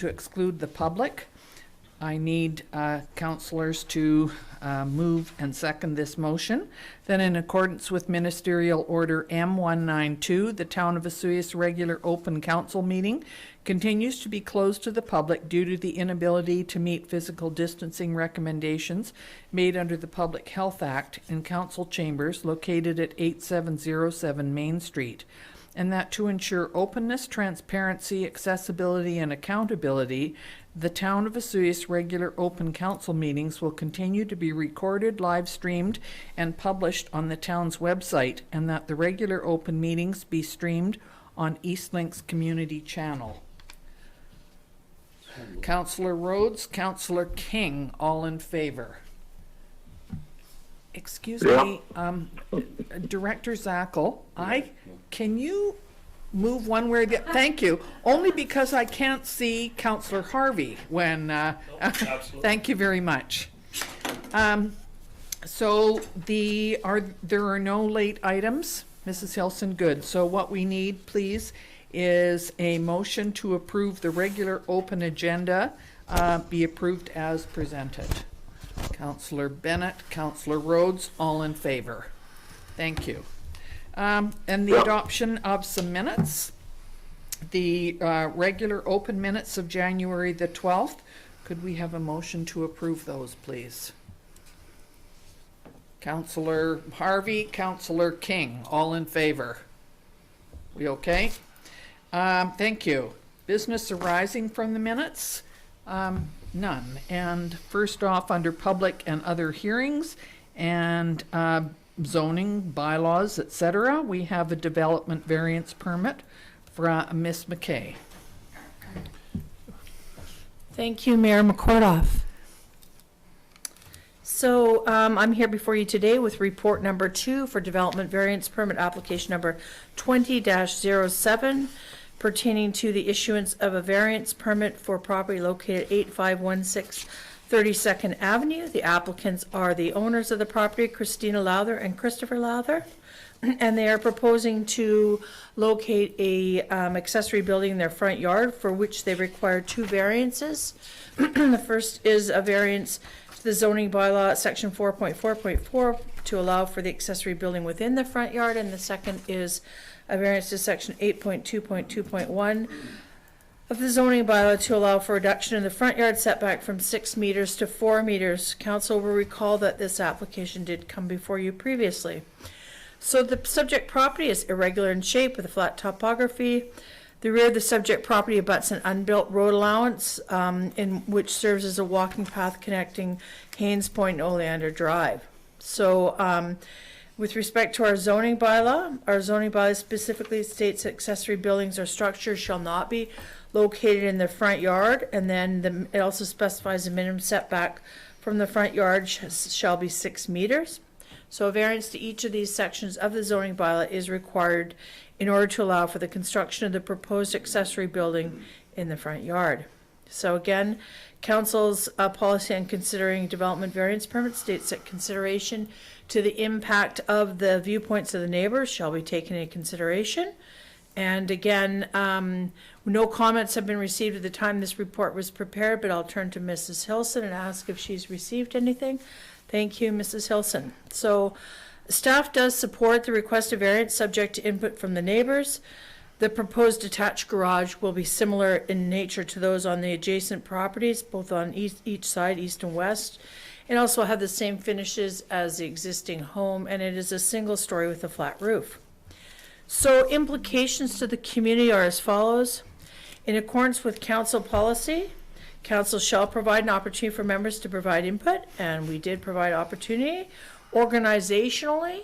to exclude the public. I need councillors to move and second this motion. Then in accordance with Ministerial Order M192, the Town of Osoyoos regular open council meeting continues to be closed to the public due to the inability to meet physical distancing recommendations made under the Public Health Act in council chambers located at 8707 Main Street. And that to ensure openness, transparency, accessibility, and accountability, the Town of Osoyoos regular open council meetings will continue to be recorded, live streamed, and published on the town's website, and that the regular open meetings be streamed on Eastlink's community channel. Councillor Rhodes, Councillor King, all in favor. Excuse me, Director Zackel, can you move one way or the other? Thank you. Only because I can't see Councillor Harvey when, thank you very much. So there are no late items, Mrs. Hilson, good. So what we need, please, is a motion to approve the regular open agenda be approved as presented. Councillor Bennett, Councillor Rhodes, all in favor. Thank you. And the adoption of some minutes. The regular open minutes of January the 12th. Could we have a motion to approve those, please? Councillor Harvey, Councillor King, all in favor. We okay? Thank you. Business arising from the minutes? None. And first off, under public and other hearings and zoning, bylaws, etc., we have a development variance permit from Ms. McKay. Thank you, Mayor McCordoff. So I'm here before you today with report number 2 for development variance permit application number 20-07 pertaining to the issuance of a variance permit for property located at 8516 32nd Avenue. The applicants are the owners of the property, Christina Lowther and Christopher Lowther, and they are proposing to locate a accessory building in their front yard for which they require 2 variances. The first is a variance to the zoning bylaw section 4.4.4 to allow for the accessory building within the front yard, and the second is a variance to section 8.2.2.1 of the zoning bylaw to allow for reduction in the front yard setback from 6 meters to 4 meters. Council will recall that this application did come before you previously. So the subject property is irregular in shape with a flat topography. The rear of the subject property abuts an unbuilt road allowance in which serves as a walking path connecting Haynes Point and Oleander Drive. So with respect to our zoning bylaw specifically states that accessory buildings or structures shall not be located in the front yard, and then it also specifies a minimum setback from the front yard shall be 6 meters. So a variance to each of these sections of the zoning bylaw is required in order to allow for the construction of the proposed accessory building in the front yard. So again, Council's policy on considering development variance permits states that consideration to the impact of the viewpoints of the neighbors shall be taken into consideration. And again, no comments have been received at the time this report was prepared, but I'll turn to Mrs. Hilson and ask if she's received anything. Thank you, Mrs. Hilson. So staff does support the request of variance subject to input from the neighbors. The proposed detached garage will be similar in nature to those on the adjacent properties, both on each side, east and west, and also have the same finishes as the existing home, and it is a single story with a flat roof. So implications to the community are as follows. In accordance with council policy, council shall provide an opportunity for members to provide input, and we did provide opportunity. Organizationally,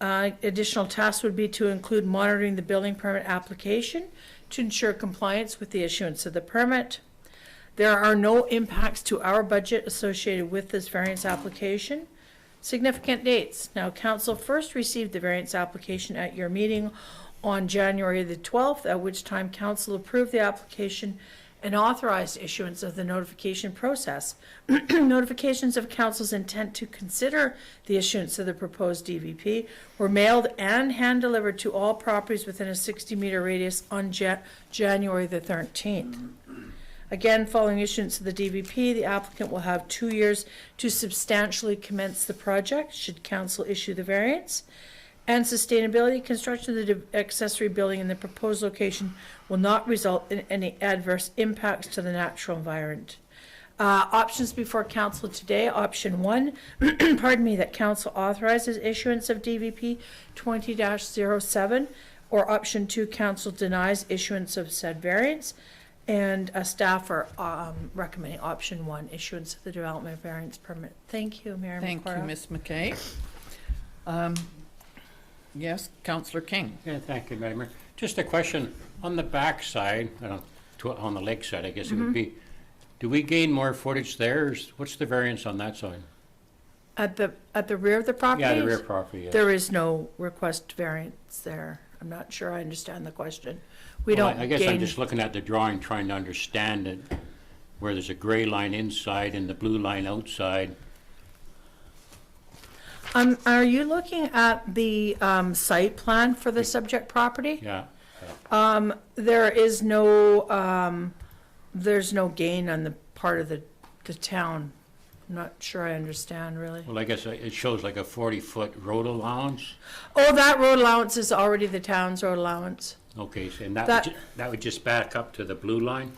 additional tasks would be to include monitoring the building permit application to ensure compliance with the issuance of the permit. There are no impacts to our budget associated with this variance application. Significant dates. Now, council first received the variance application at your meeting on January the 12th, at which time council approved the application and authorized issuance of the notification process. Notifications of council's intent to consider the issuance of the proposed DVP were mailed and hand-delivered to all properties within a 60-meter radius on January the 13th. Again, following issuance of the DVP, the applicant will have 2 years to substantially commence the project, should council issue the variance. And sustainability, construction of the accessory building in the proposed location will not result in any adverse impacts to the natural environment. Options before council today, option 1, pardon me, that council authorizes issuance of DVP 20-07, or option 2, council denies issuance of said variance. And staff are recommending option 1, issuance of the development variance permit. Thank you, Mayor Thank you, McCora. Ms. McKay. Yes, Councillor King. Yeah, thank you, Madam Mayor. Just a question, on the back side, on the lake side, I guess it would be, do we gain more footage there? What's the variance on that side? At the rear of the property? Yeah, the rear property, yeah. There is no request variance there. I'm not sure I understand the question. We Well, don't I guess I'm gain, just looking at the drawing, trying to understand it, where there's a gray line inside and the blue line outside. are you looking at the site plan for the subject property? Yeah, There is no, there's no gain on the part of the town. I'm not sure I understand, really. well, I guess it shows like a 40-foot road allowance. Oh, that road allowance is already the town's road allowance. Okay, so and that That- that would just back up to the blue line?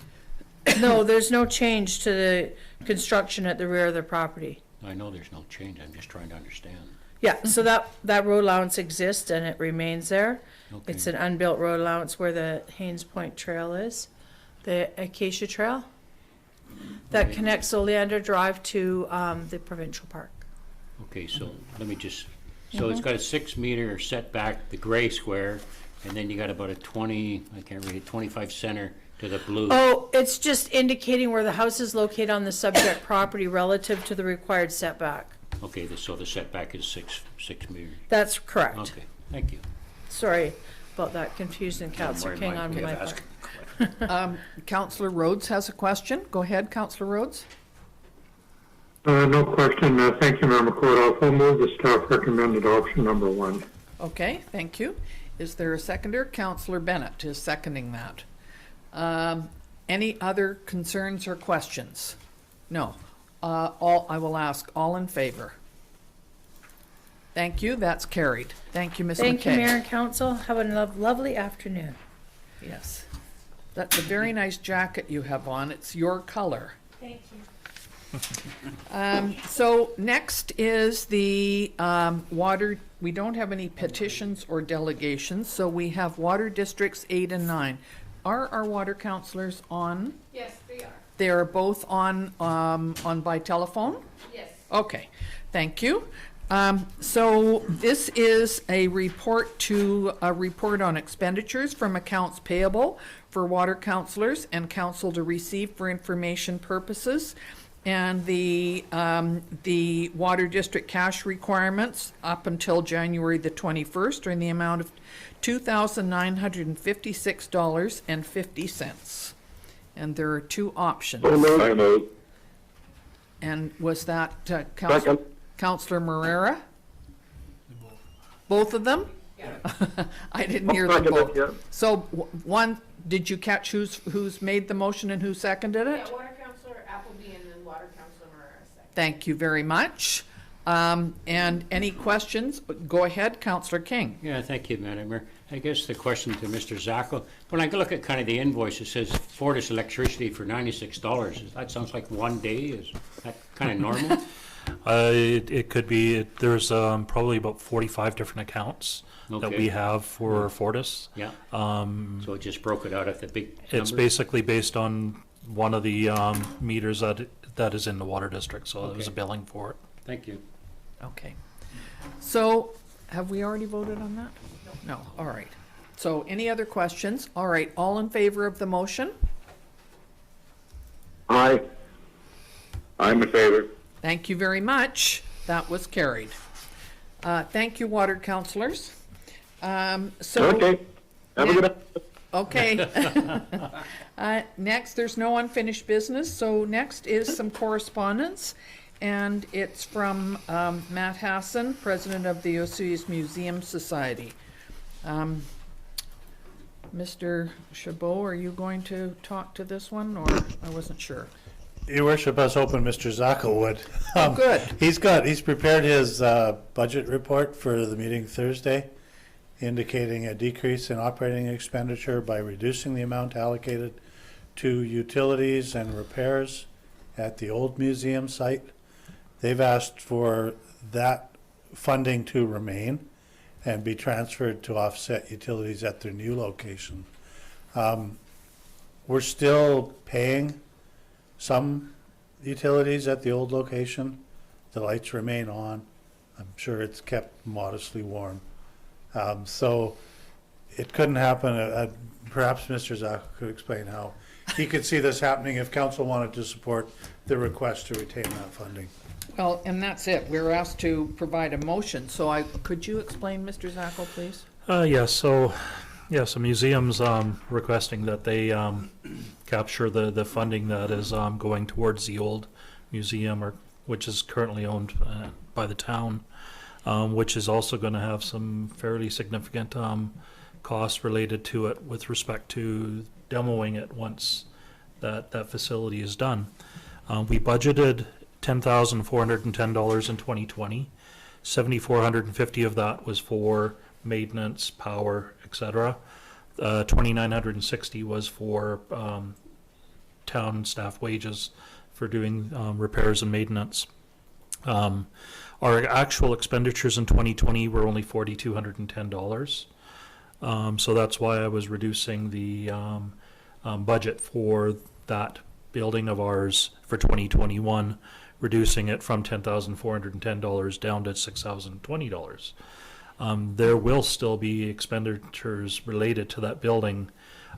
No, there's no change to the construction at the rear of the property. I know there's no change, I'm just trying to understand. Yeah, so that road allowance exists and it remains there. Okay. It's an unbuilt road allowance where the Haynes Point Trail is, the Acacia Trail, that Okay. connects Oleander Drive to the provincial park. Okay, so let me just, so it's got a 6-meter setback, the gray square, and then you got about a 20, I can't read it, 25 center to the blue. Oh, it's just indicating where the house is located on the subject property relative to the required setback. Okay, so the setback is 6 meters. That's correct. Okay, thank you. Sorry about that confusion, Councillor King, on my part. Councillor Rhodes has a question. Go ahead, Councillor Rhodes. No question. Thank you, Mayor McCord. I'll move the staff recommended option number 1. Okay, thank you. Is there a seconder? Councillor Bennett is seconding that. Any other concerns or questions? No. I will ask, all in favor? Thank you, that's carried. Thank you, Ms. McKay. Thank you, Mayor and Council. Have a lovely afternoon. Yes. That's a very nice jacket you have on. It's your color. Thank you. So next is the water. We don't have any petitions or delegations, so we have water districts 8 and 9. Are our water councillors on? Yes, they are. They are both on by telephone? Yes. Okay, thank you. So this is a report on expenditures from accounts payable for water councillors and council to receive for information purposes. And the water district cash requirements up until January the 21st are in the amount of $2,956.50. And there are 2 options. And was that Councillor Morera? Both of them? Yeah. I didn't hear them both. Yeah. So one, did you catch who's made the motion and who seconded it? Yeah, Water Councillor Appleby and then Water Councillor Morera second. Thank you very much. And any questions? Go ahead, Councillor King. Yeah, thank you, Madam Mayor. I guess the question to Mr. Zacco, when I look at kind of the invoice, it says Fortis electricity for $96. That sounds like one day. Is that kind of normal? It could be. There's probably about 45 different accounts that Okay. we have for Fortis. Yeah. So it just broke it out at the big It's numbers? basically based on one of the meters that is in the water district, so there's a Okay. billing for it. Thank you. Okay. So have we already voted on that? No. All right. So any other questions? All right. All in favor of the motion? Aye. I'm in favor. Thank you very much. That was carried. Thank you, water councillors. Okay. Have a good Okay. Next, there's no unfinished business, so next is some correspondence, and it's from Matt Hassan, President of the Osoyoos Museum Society. Mr. Chabot, are you going to talk to this one, or I wasn't sure? Your worship, I was hoping Mr. Zacco would. Oh, good. He's prepared his budget report for the meeting Thursday, indicating a decrease in operating expenditure by reducing the amount allocated to utilities and repairs at the old museum site. They've asked for that funding to remain and be transferred to offset utilities at their new location. We're still paying some utilities at the old location. The lights remain on. I'm sure it's kept modestly warm. So it couldn't happen. Perhaps Mr. Zacco could explain how he could see this happening if council wanted to support the request to retain that funding. Well, and that's it. We're asked to provide a motion, so could you explain, Mr. Zacco, please? Yes, the museum's requesting that they capture the funding that is going towards the old museum, which is currently owned by the town, which is also going to have some fairly significant costs related to it with respect to demoing it once that facility is done. We budgeted $10,410 in 2020. $7,450 of that was for maintenance, power, etc. $2,960 was for town staff wages for doing repairs and maintenance. Our actual expenditures in 2020 were only $4,210. So that's why I was reducing the budget for that building of ours for 2021, reducing it from $10,410 down to $6,020. There will still be expenditures related to that building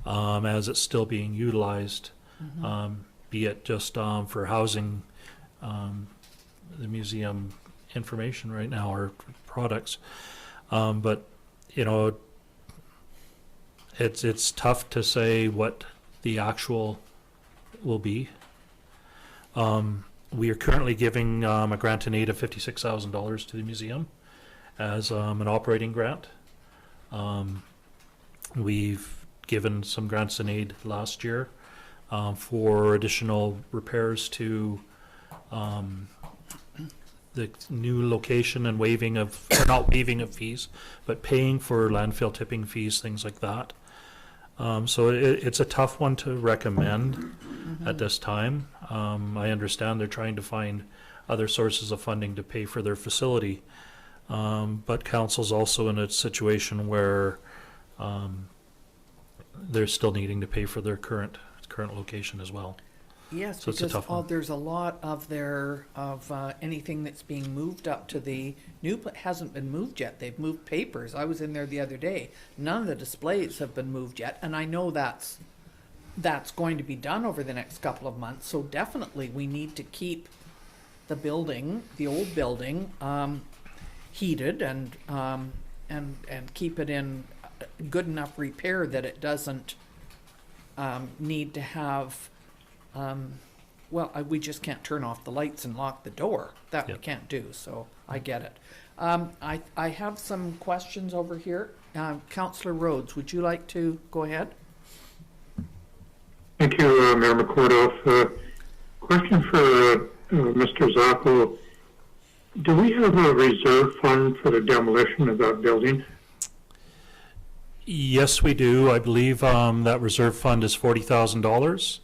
as it's still being utilized, be it just for housing the museum information right now or products. But, you know, it's tough to say what the actual will be. We are currently giving a grant in aid of $56,000 to the museum as an operating grant. We've given some grants in aid last year for additional repairs to the new location and waiving of, or not waiving of fees, but paying for landfill tipping fees, things like that. So it's a tough one to recommend at this time. I understand they're trying to find other sources of funding to pay for their facility. But council's also in a situation where they're still needing to pay for their current location as well. Yes, So it's a because tough one. there's a lot of anything that's being moved up to the new, hasn't been moved yet. They've moved papers. I was in there the other day. None of the displays have been moved yet, and I know that's going to be done over the next couple of months. So definitely we need to keep the building, the old building, heated and keep it in good enough repair that it doesn't need to have. We just can't turn off the lights and lock the door. That we Yep. can't do, so I get it. I have some questions over here. Councillor Rhodes, would you like to go ahead? Thank you, Mayor McCordoff. Question for Mr. Zacco. Do we have a reserve fund for the demolition of that building? Yes, we do. I believe that reserve fund is $40,000.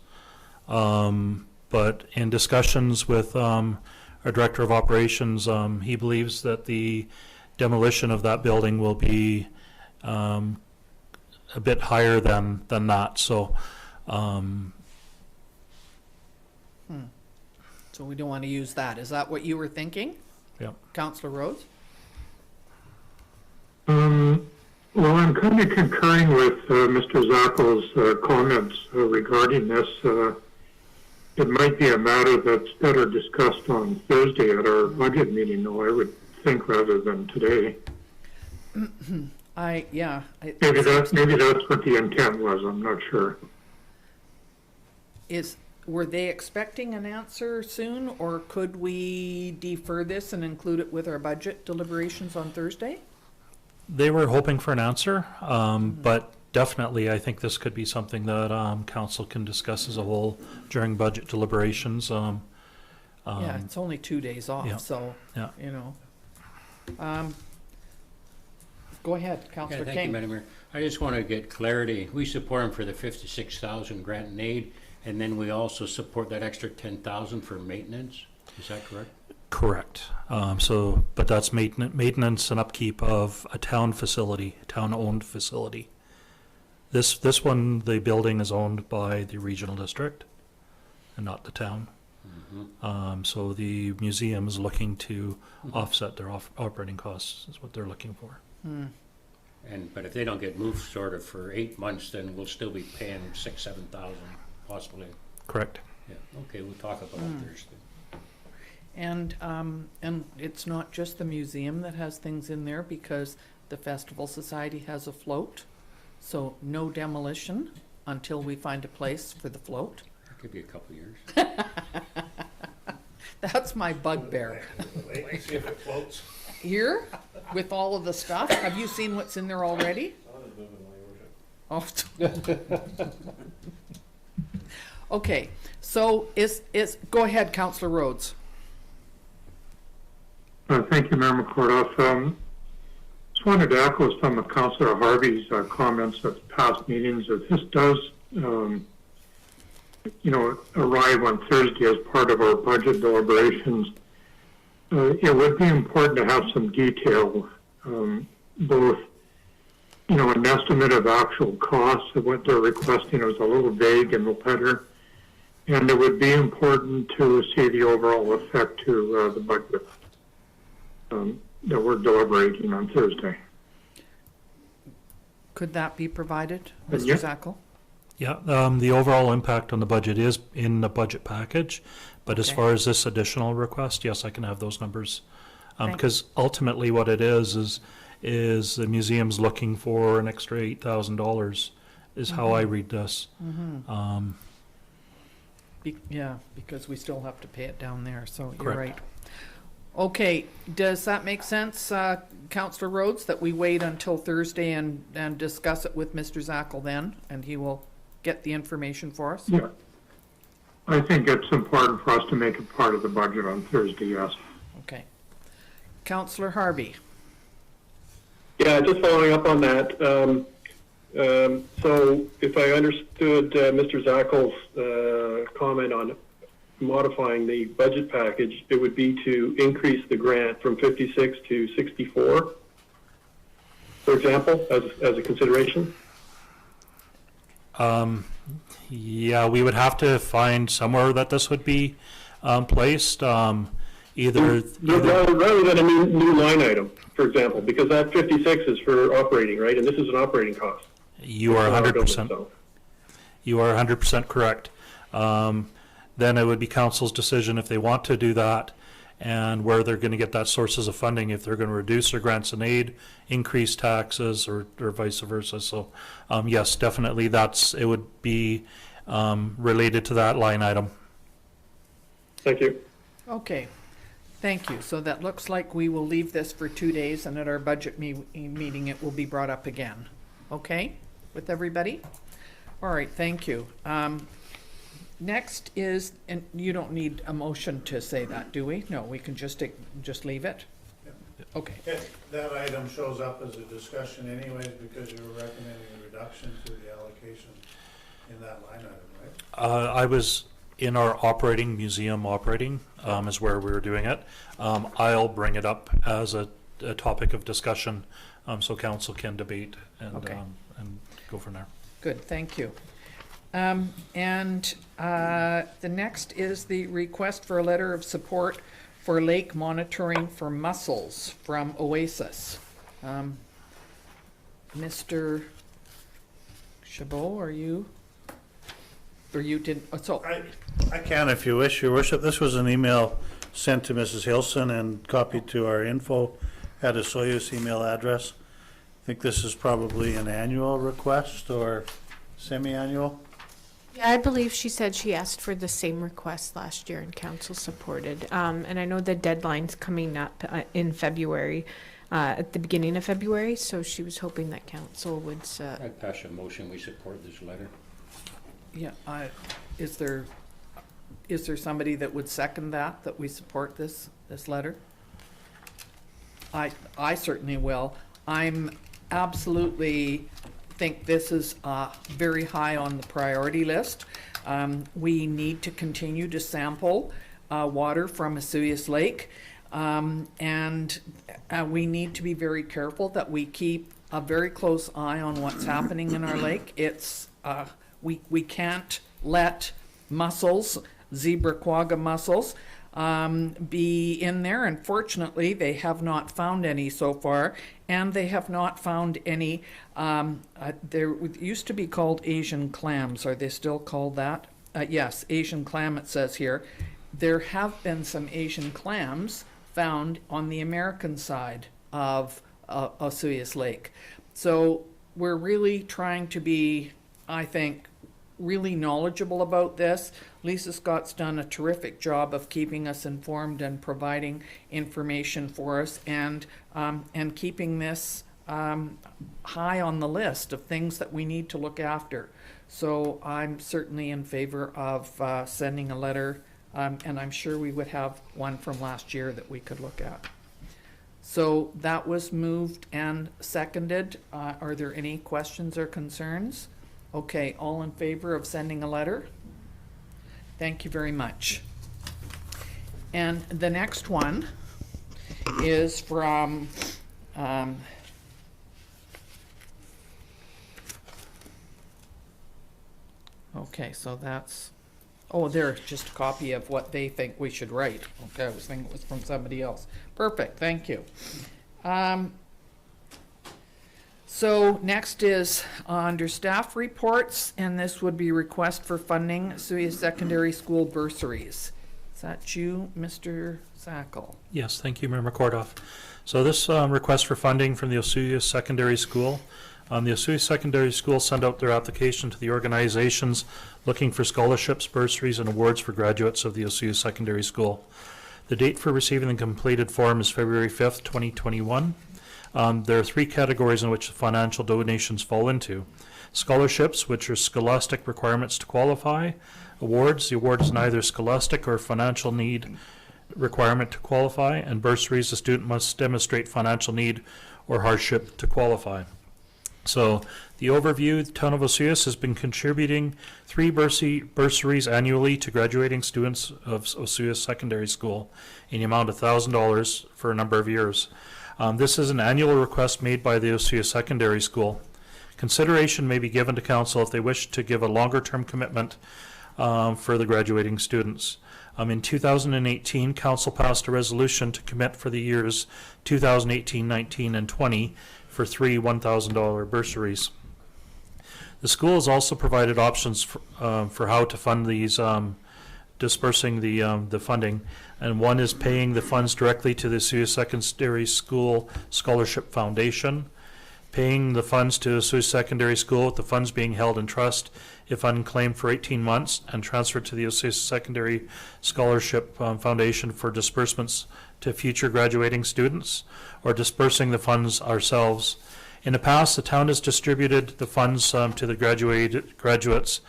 But in discussions with our Director of Operations, he believes that the demolition of that building will be a bit higher than that. So, So we don't want to use that. Is that what you were thinking? yeah. Councillor Rhodes? Well, I'm kind of concurring with Mr. Zacco's comments regarding this. It might be a matter that's better discussed on Thursday at our budget meeting, though, I would think, rather than today. Maybe that's what the intent was. I'm not sure. Were they expecting an answer soon, or could we defer this and include it with our budget deliberations on Thursday? They were hoping for an answer, but definitely, I think this could be something that council can discuss as a whole during budget deliberations. Yeah, it's only 2 days off, yeah, so, yeah. you know. Go ahead, Councillor Thank you, King. Madam Mayor. I just want to get clarity. We support them for the 56,000 grant and aid, and then we also support that extra 10,000 for maintenance. Is that correct? Correct. But that's maintenance and upkeep of a town facility, a town-owned facility. This one, the building is owned by the regional district and not the town. So the museum is looking to offset their operating costs, is what they're looking for. But if they don't get moved sort of for 8 months, then we'll still be paying 6,000-7,000 possibly. Correct. Yeah, okay, we'll talk about it Thursday. And it's not just the museum that has things in there, because the Festival Society has a float. So no demolition until we find a place for the float. It could be a couple of years. That's my bugbear. See if it floats. Here, with all of the stuff, have you seen what's in there already? Oh. Okay, so go ahead, Councillor Rhodes. Thank you, Mayor McCordoff. Just wanted to echo some of Councillor Harvey's comments at past meetings. If this does, arrive on Thursday as part of our budget deliberations, it would be important to have some detail, both, an estimate of actual costs of what they're requesting. It was a little vague in the letter, and it would be important to see the overall effect to the budget that we're deliberating on Thursday. Could that be provided, Mr. Yeah. Zackel? Yeah, the overall impact on the budget is in the budget package, but as Okay. far as this additional request, yes, I can have those numbers. Thank- Because ultimately what it is the museum's looking for an extra $8,000 is how I read this. Yeah, because we still have to pay it down there, so you're Correct. right. Okay, does that make sense, Councillor Rhodes, that we wait until Thursday and discuss it with Mr. Zackel then, and he will get the information for us? Yeah. I think it's important for us to make it part of the budget on Thursday, yes. Okay. Councillor Harvey? Yeah, just following up on that. So if I understood Mr. Zackel's comment on modifying the budget package, it would be to increase the grant from 56 to 64, for example, as a consideration? Yeah, we would have to find somewhere that this would be placed, either Rather than a new line item, for example, because that 56 is for operating, right? And this is an operating cost. you are 100%. You are 100% correct. Then it would be council's decision if they want to do that and where they're going to get that sources of funding, if they're going to reduce their grants and aid, increase taxes, or vice versa. So, yes, definitely it would be related to that line item. Thank you. Okay, thank you. So that looks like we will leave this for 2 days, and at our budget meeting, it will be brought up again. Okay, with everybody? All right, thank you. Next is, and you don't need a motion to say that, do we? No, we can just leave it? Okay, That item shows up as a discussion anyways because you were recommending a reduction to the allocation in that line item, right? I was in our museum operating, is where we were doing it. I'll bring it up as a topic of discussion, so council can debate and go from there. good, thank you. The next is the request for a letter of support for lake monitoring for mussels from Oasis. Mr. Chabot, are you? Or you didn't, I can if you wish, Your Worship. This was an email sent to Mrs. Hilson and copied to our info at Osoyoos email address. I think this is probably an annual request or semi-annual. Yeah, I believe she said she asked for the same request last year and council supported. And I know the deadline's coming up in February. at the beginning of February, so she was hoping that council would, I'd pass a motion, we support this letter. Yeah, is there somebody that would second that we support this letter? I certainly will. I'm absolutely think this is very high on the priority list. We need to continue to sample water from Osoyoos Lake, and we need to be very careful that we keep a very close eye on what's happening in our lake. It's we can't let mussels, zebra quagga mussels, be in there. Unfortunately, they have not found any so far, and they have not found any. There used to be called Asian clams. Are they still called that? Yes, Asian clam, it says here. There have been some Asian clams found on the American side of Osoyoos Lake. So we're really trying to be, I think, really knowledgeable about this. Lisa Scott's done a terrific job of keeping us informed and providing information for us, and keeping this high on the list of things that we need to look after. So I'm certainly in favor of sending a letter, and I'm sure we would have one from last year that we could look at. So that was moved and seconded. Are there any questions or concerns? Okay, all in favor of sending a letter? Thank you very much. And the next one is from okay, so that's, oh, there's just a copy of what they think we should write. Okay, I was thinking it was from somebody else. Perfect, thank you. So next is under staff reports, and this would be request for funding Osoyoos Secondary School bursaries. Is that you, Mr. Zackel? Yes, thank you, Member Kordoff. So this request for funding from the Osoyoos Secondary School. The Osoyoos Secondary School sent out their application to the organizations looking for scholarships, bursaries, and awards for graduates of the Osoyoos Secondary School. The date for receiving the completed form is February 5th, 2021. There are three categories in which financial donations fall into. Scholarships, which are scholastic requirements to qualify. Awards, the award is neither scholastic or financial need requirement to qualify. And bursaries, the student must demonstrate financial need or hardship to qualify. So the overview, the town of Osoyoos has been contributing 3 bursaries annually to graduating students of Osoyoos Secondary School in the amount of $1,000 for a number of years. This is an annual request made by the Osoyoos Secondary School. Consideration may be given to council if they wish to give a longer-term commitment for the graduating students. In 2018, council passed a resolution to commit for the years 2018, 19, and 20 for 3 $1,000 bursaries. The school has also provided options for how to fund these, dispersing the funding, and one is paying the funds directly to the Osoyoos Secondary School Scholarship Foundation, paying the funds to Osoyoos Secondary School with the funds being held in trust if unclaimed for 18 months and transferred to the Osoyoos Secondary Scholarship Foundation for disbursements to future graduating students, or dispersing the funds ourselves. In the past, the town has distributed the funds to the graduates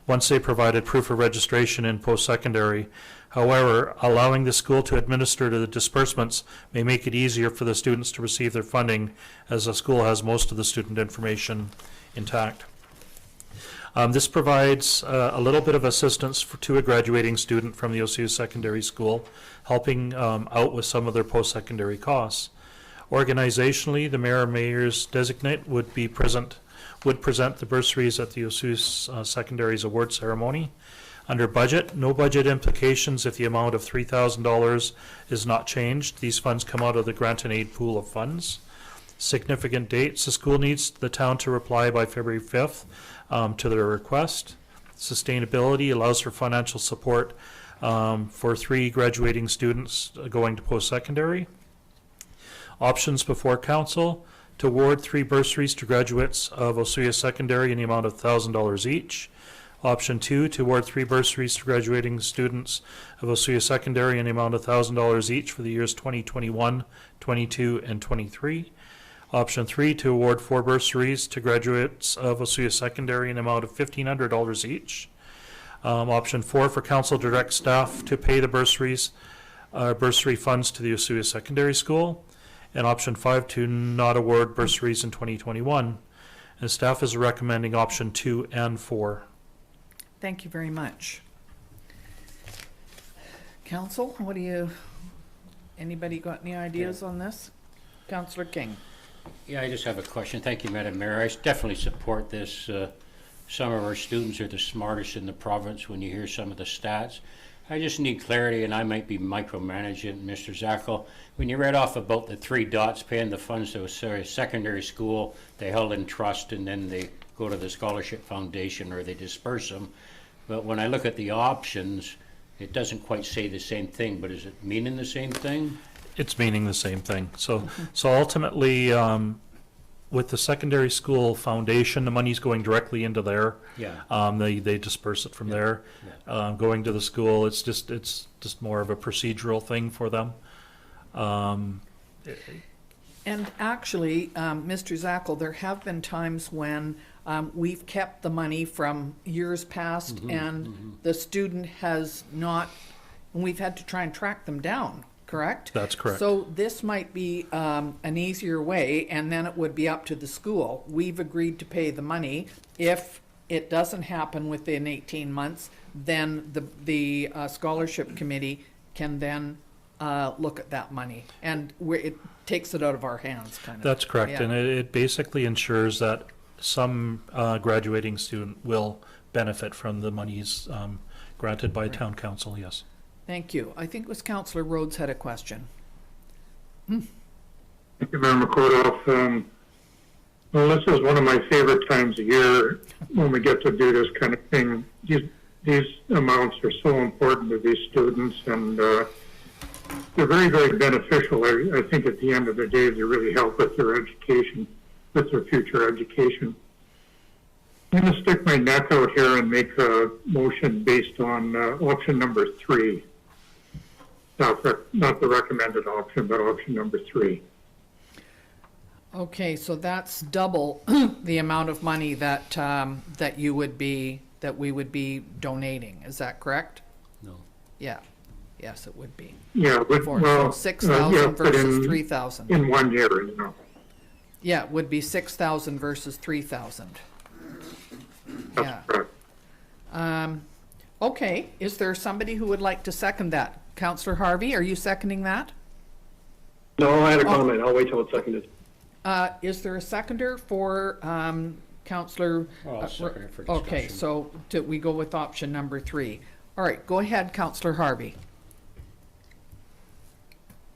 once they provided proof of registration in post-secondary. However, allowing the school to administer the disbursements may make it easier for the students to receive their funding, as the school has most of the student information intact. This provides a little bit of assistance to a graduating student from the Osoyoos Secondary School, helping out with some of their post-secondary costs. Organizationally, the mayor or mayor's designate would present the bursaries at the Osoyoos Secondary's award ceremony. Under budget, no budget implications if the amount of $3,000 is not changed. These funds come out of the grant and aid pool of funds. Significant dates, the school needs the town to reply by February 5th to their request. Sustainability allows for financial support for 3 graduating students going to post-secondary. Options before council: to award 3 bursaries to graduates of Osoyoos Secondary in the amount of $1,000 each, Option 2, to award 3 bursaries to graduating students of Osoyoos Secondary in the amount of $1,000 each for the years 2021, 22, and 23. Option 3, to award 4 bursaries to graduates of Osoyoos Secondary in the amount of $1,500 each. Option 4, for council to direct staff to pay the bursaries, bursary funds to the Osoyoos Secondary School. And option 5, to not award bursaries in 2021. And staff is recommending option 2 and 4. Thank you very much. Council, what do you, anybody got any ideas on this? Councillor King. Yeah, I just have a question. Thank you, Madam Mayor. I definitely support this. Some of our students are the smartest in the province when you hear some of the stats. I just need clarity, and I might be micromanaging Mr. Zackel. When you read off about the 3 dots paying the funds to a secondary school, they held in trust and then they go to the scholarship foundation or they disperse them. But when I look at the options, it doesn't quite say the same thing, but is it meaning the same thing? It's meaning the same thing. So ultimately, with the secondary school foundation, the money's going directly into there. Yeah. They disperse it from there. Going to the school, it's just more of a procedural thing for them. And actually, Mr. Zackel, there have been times when we've kept the money from years past and the student has not, and we've had to try and track them down, correct? That's correct. So this might be an easier way, and then it would be up to the school. We've agreed to pay the money. If it doesn't happen within 18 months, then the scholarship committee can then look at that money, and it takes it out of our hands, kind of. That's correct, Yeah. and it basically ensures that some graduating student will benefit from the monies granted by town council, yes. Thank you. I think it was Councillor Rhodes had a question. Thank you, Mayor McCordoff. Well, this is one of my favorite times of year when we get to do this kind of thing. These amounts are so important to these students, and they're very, very beneficial. I think at the end of the day, they really help with their education, with their future education. I'm going to stick my neck out here and make a motion based on option number 3. Not the recommended option, but option number 3. Okay, so that's double the amount of money that that we would be donating. Is that correct? No. Yeah. Yes, it would be. Yeah, but, well, 6,000 yeah, versus 3,000. in 1 year, you know. Yeah, it would be 6,000 versus 3,000. Yeah. That's correct. Okay, is there somebody who would like to second that? Councillor Harvey, are you seconding that? No, I had a comment. I'll wait till it's seconded. Is there a seconder for Councillor? Well, I'll second it for discussion. Okay, so we go with option number 3. All right, go ahead, Councillor Harvey.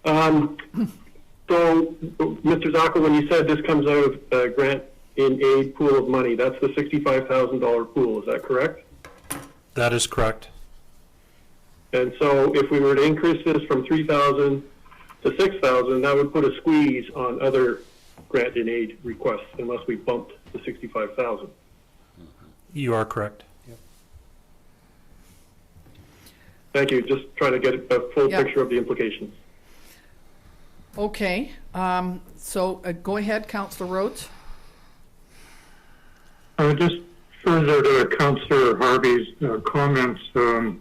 So, Mr. Zackel, when you said this comes out of a grant in aid pool of money, that's the $65,000 pool, is that correct? That is correct. And so if we were to increase this from 3,000 to 6,000, that would put a squeeze on other grant in aid requests unless we bumped the 65,000. You are correct. Thank you. Just trying to get a full Yeah. picture of the implications. Okay, so go ahead, Councillor Rhodes. Just further to Councillor Harvey's comments, I'm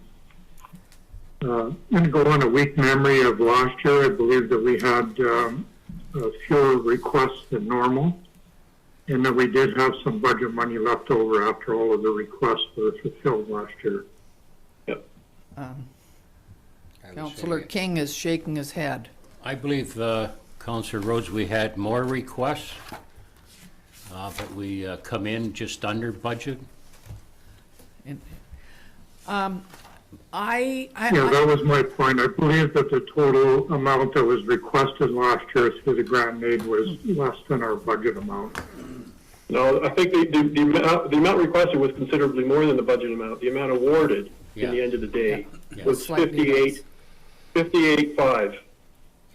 going to go on a weak memory of last year. I believe that we had fewer requests than normal, and that we did have some budget money left over after all of the requests were fulfilled last year. Yep. Councillor King is shaking his head. I believe, Councillor Rhodes, we had more requests, but we come in just under budget. Yeah, That was my point. I believe that the total amount that was requested last year through the grant aid was less than our budget amount. No, I think the amount requested was considerably more than the budget amount. The amount awarded Yeah. in the end of the day Yeah. was Slightly less. 58.5.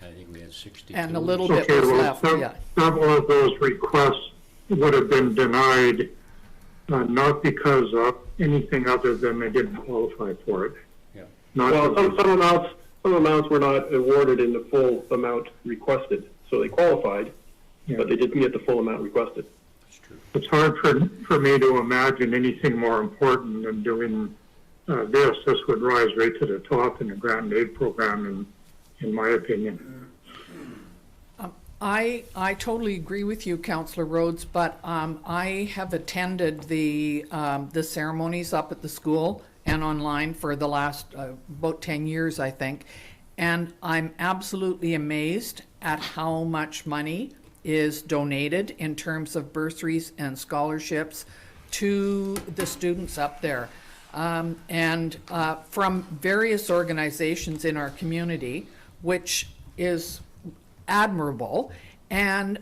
I think we had 62. And a little bit Okay, was well, left, yeah. several of those requests would have been denied not because of anything other than they didn't qualify for it. Yeah. Not Well, that- some amounts were not awarded in the full amount requested, so they qualified, but they didn't get the full amount requested. That's true. It's hard for me to imagine anything more important than doing this. This would rise right to the top in the grant and aid program, in my opinion. I totally agree with you, Councillor Rhodes, but I have attended the ceremonies up at the school and online for the last about 10 years, I think, and I'm absolutely amazed at how much money is donated in terms of bursaries and scholarships to the students up there. And from various organizations in our community, which is admirable, and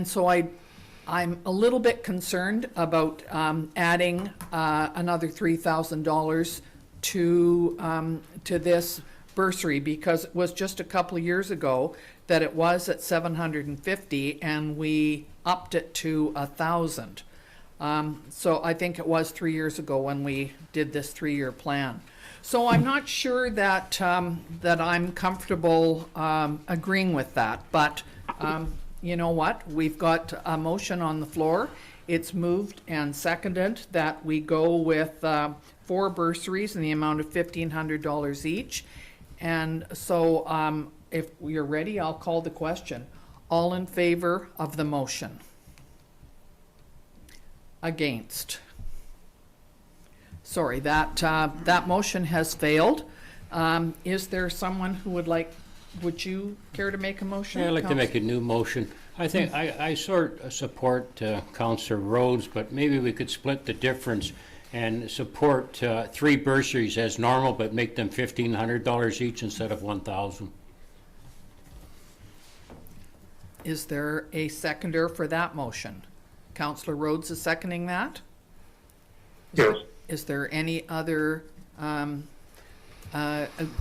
so I'm a little bit concerned about adding another $3,000 to this bursary, because it was just a couple of years ago that it was at $750 and we upped it to $1,000. So I think it was 3 years ago when we did this 3-year plan. So I'm not sure that that I'm comfortable agreeing with that, but you know what? We've got a motion on the floor. It's moved and seconded that we go with 4 bursaries in the amount of $1,500 each. And so if you're ready, I'll call the question. All in favor of the motion? Against? Sorry, that motion has failed. Is there someone who would you care to make a motion? Yeah, I'd like to make a new motion. I think I sort of support Councillor Rhodes, but maybe we could split the difference and support 3 bursaries as normal, but make them $1,500 each instead of $1,000. Is there a seconder for that motion? Councillor Rhodes is seconding that? Yes. Is there any other,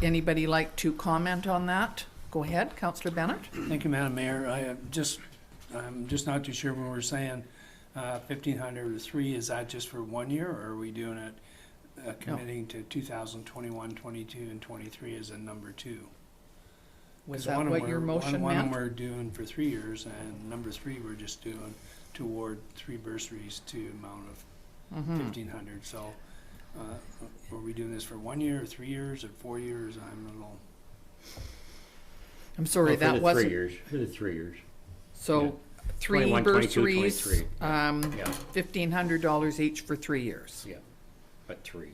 anybody like to comment on that? Go ahead, Councillor Bennett. Thank you, Madam Mayor. I'm just not too sure when we're saying 1,500 or 3, is that just for 1 year, or are we doing it committing to 2021, 22, and 23 as a number 2? Was that what your motion One of meant? them we're doing for 3 years, and number 3 we're just doing to award 3 bursaries to amount of 1,500. So are we doing this for 1 year, or 3 years, or 4 years? I'm a little... I'm sorry, Well, that wasn't. 3 years. For the 3 years. So Yeah. 3 21, 22, bursaries, 23. Yeah. $1,500 each for 3 years. Yeah, but 3.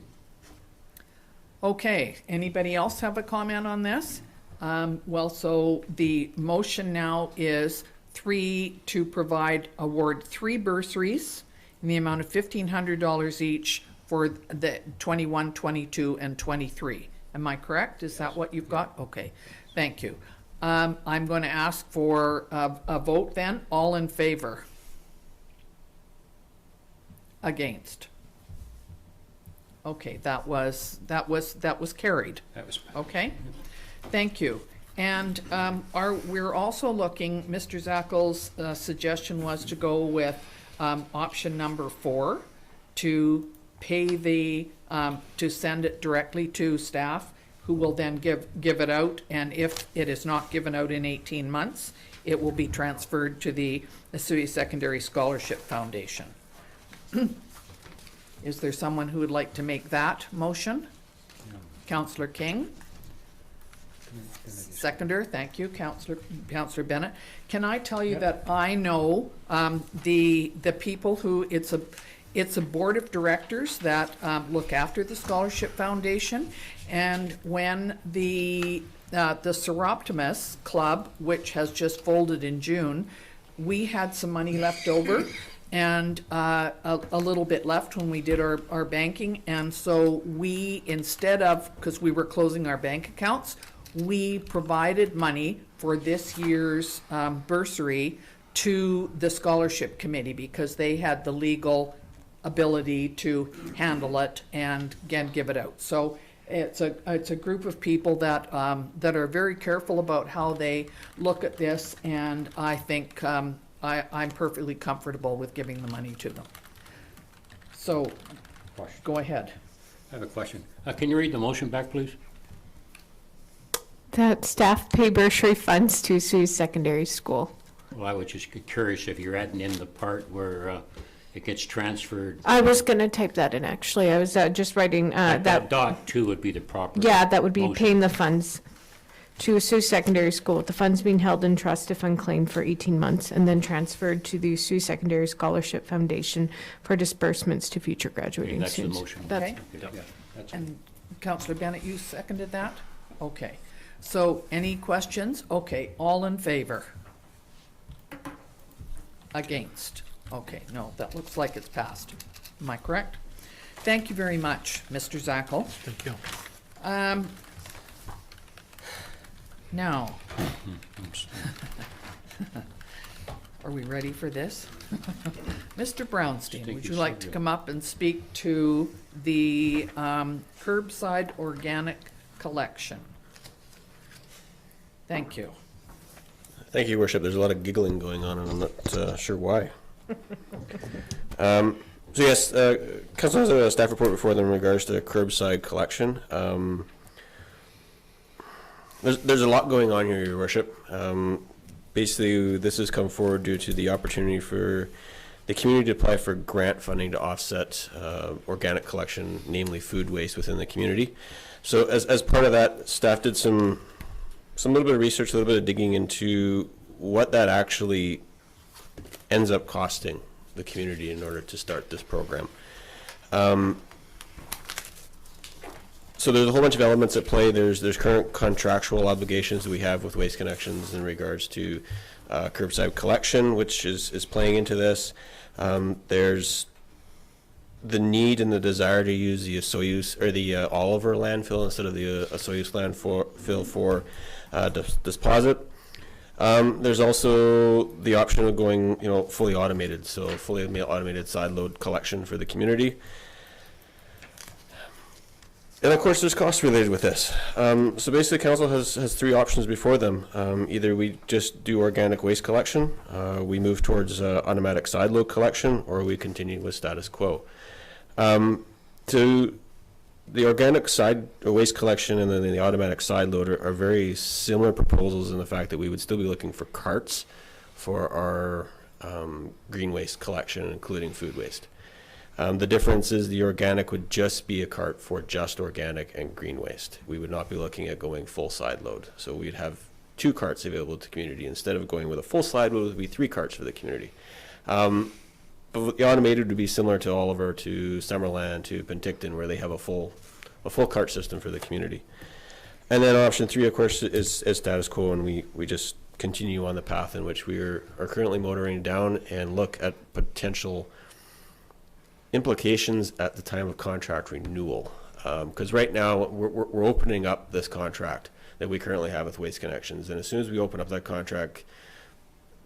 Okay, anybody else have a comment on this? Well, so the motion now is to award 3 bursaries in the amount of $1,500 each for the 21, 22, and 23. Am I correct? Is that what you've got? Okay, thank you. I'm going to ask for a vote then. All in favor? Against? Okay, that was carried. That was Okay, thank you. And we're also looking, Mr. Zackel's suggestion was to go with option number 4, to pay to send it directly to staff, who will then give it out, and if it is not given out in 18 months, it will be transferred to the Osoyoos Secondary Scholarship Foundation. Is there someone who would like to make that motion? No. Councillor King? Seconder, thank you, Councillor Bennett. Can I tell you that I know the people who, it's a board of directors that look after the Scholarship Foundation, and when the Seroptimus Club, which has just folded in June, we had some money left over and a little bit left when we did our banking, and so we, instead of, because we were closing our bank accounts, we provided money for this year's bursary to the scholarship committee because they had the legal ability to handle it and again give it out. So it's a group of people that that are very careful about how they look at this, and I think I'm perfectly comfortable with giving the money to them. So, Question. go ahead. I have a question. Can you read the motion back, please? That staff pay bursary funds to Osoyoos Secondary School. Well, I was just curious if you're adding in the part where it gets transferred. I was gonna type that in, actually. I was just writing, That dot two would be the proper. yeah, that would be motion. paying the funds to Osoyoos Secondary School, with the funds being held in trust if unclaimed for 18 months, and then transferred to the Osoyoos Secondary Scholarship Foundation for disbursements to future Okay, graduating that's the students. motion. That's- Okay. Yeah, that's it. And Councillor Bennett, you seconded that? Okay. So any questions? Okay, all in favor? Against? Okay, no, that looks like it's passed. Am I correct? Thank you very much, Mr. Zackel. Thank you. Now, are we ready for this? Mr. Brownstein, think would you you like said to it. come up and speak to the curbside organic collection? Thank you. Thank you, Your Worship. There's a lot of giggling going on, and I'm not sure why. So yes, Council has a staff report before them in regards to curbside collection. There's a lot going on here, Your Worship. Basically, this has come forward due to the opportunity for the community to apply for grant funding to offset organic collection, namely food waste within the community. So as part of that, staff did some little bit of research, a little bit of digging into what that actually ends up costing the community in order to start this program. So there's a whole bunch of elements at play. There's current contractual obligations that we have with Waste Connections in regards to curbside collection, which is playing into this. There's the need and the desire to use the Osoyoos or the Oliver landfill instead of the Osoyoos landfill for disposit. There's also the option of going, fully automated, so fully automated side load collection for the community. And of course, there's costs related with this. So basically, council has three options before them. Either we just do organic waste collection, we move towards automatic side load collection, or we continue with status quo. To the organic side or waste collection and then the automatic side loader are very similar proposals in the fact that we would still be looking for carts for our green waste collection, including food waste. The difference is the organic would just be a cart for just organic and green waste. We would not be looking at going full side load. So we'd have 2 carts available to the community. Instead of going with a full side load, it would be 3 carts for the community. But the automated would be similar to Oliver, to Summerland, to Penticton, where they have a full cart system for the community. And then option 3, of course, is status quo, and we just continue on the path in which we are currently motoring down and look at potential implications at the time of contract renewal. Because right now we're opening up this contract that we currently have with Waste Connections, and as soon as we open up that contract,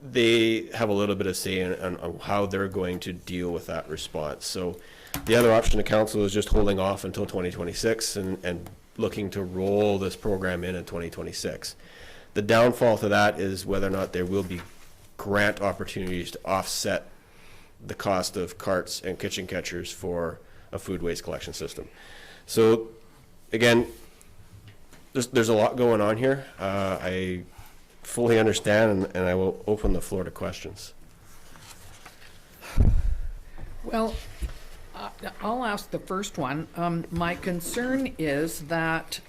they have a little bit of say on how they're going to deal with that response. So the other option to council is just holding off until 2026 and looking to roll this program in 2026. The downfall to that is whether or not there will be grant opportunities to offset the cost of carts and kitchen catchers for a food waste collection system. So again, there's a lot going on here. I fully understand, and I will open the floor to questions. Well, I'll ask the first one. My concern is that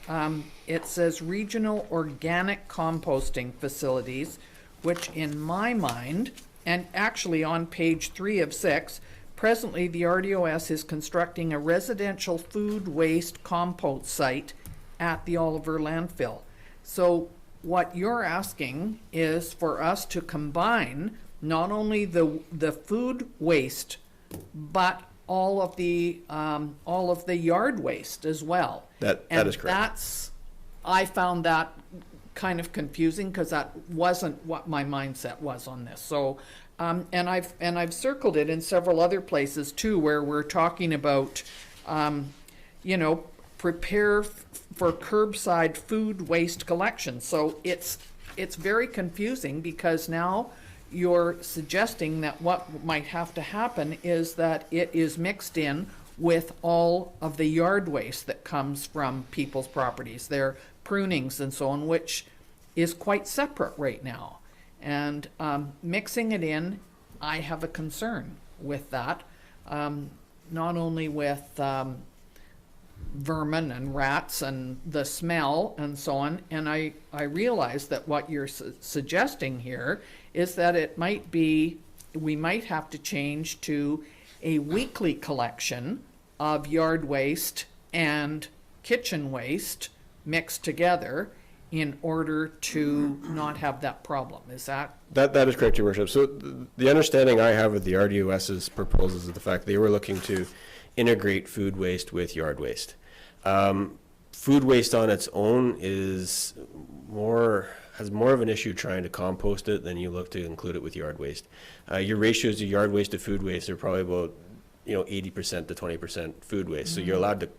it says regional organic composting facilities, which in my mind, and actually on page 3 of 6, presently the RDOS is constructing a residential food waste compost site at the Oliver landfill. So what you're asking is for us to combine not only the food waste, but all of the yard waste as well. That is correct. I found that kind of confusing because that wasn't what my mindset was on this. So, and I've circled it in several other places too, where we're talking about, prepare for curbside food waste collection. So it's very confusing because now you're suggesting that what might have to happen is that it is mixed in with all of the yard waste that comes from people's properties, their prunings and so on, which is quite separate right now. And mixing it in, I have a concern with that, not only with vermin and rats and the smell and so on. And I realize that what you're suggesting here is that it might be, we might have to change to a weekly collection of yard waste and kitchen waste mixed together in order to not have that problem. Is that? That is correct, Your Worship. So the understanding I have of the RDOS's proposals is the fact they were looking to integrate food waste with yard waste. Food waste on its own has more of an issue trying to compost it than you look to include it with yard waste. Your ratios of yard waste to food waste are probably about 80% to 20% food waste. So you're allowed to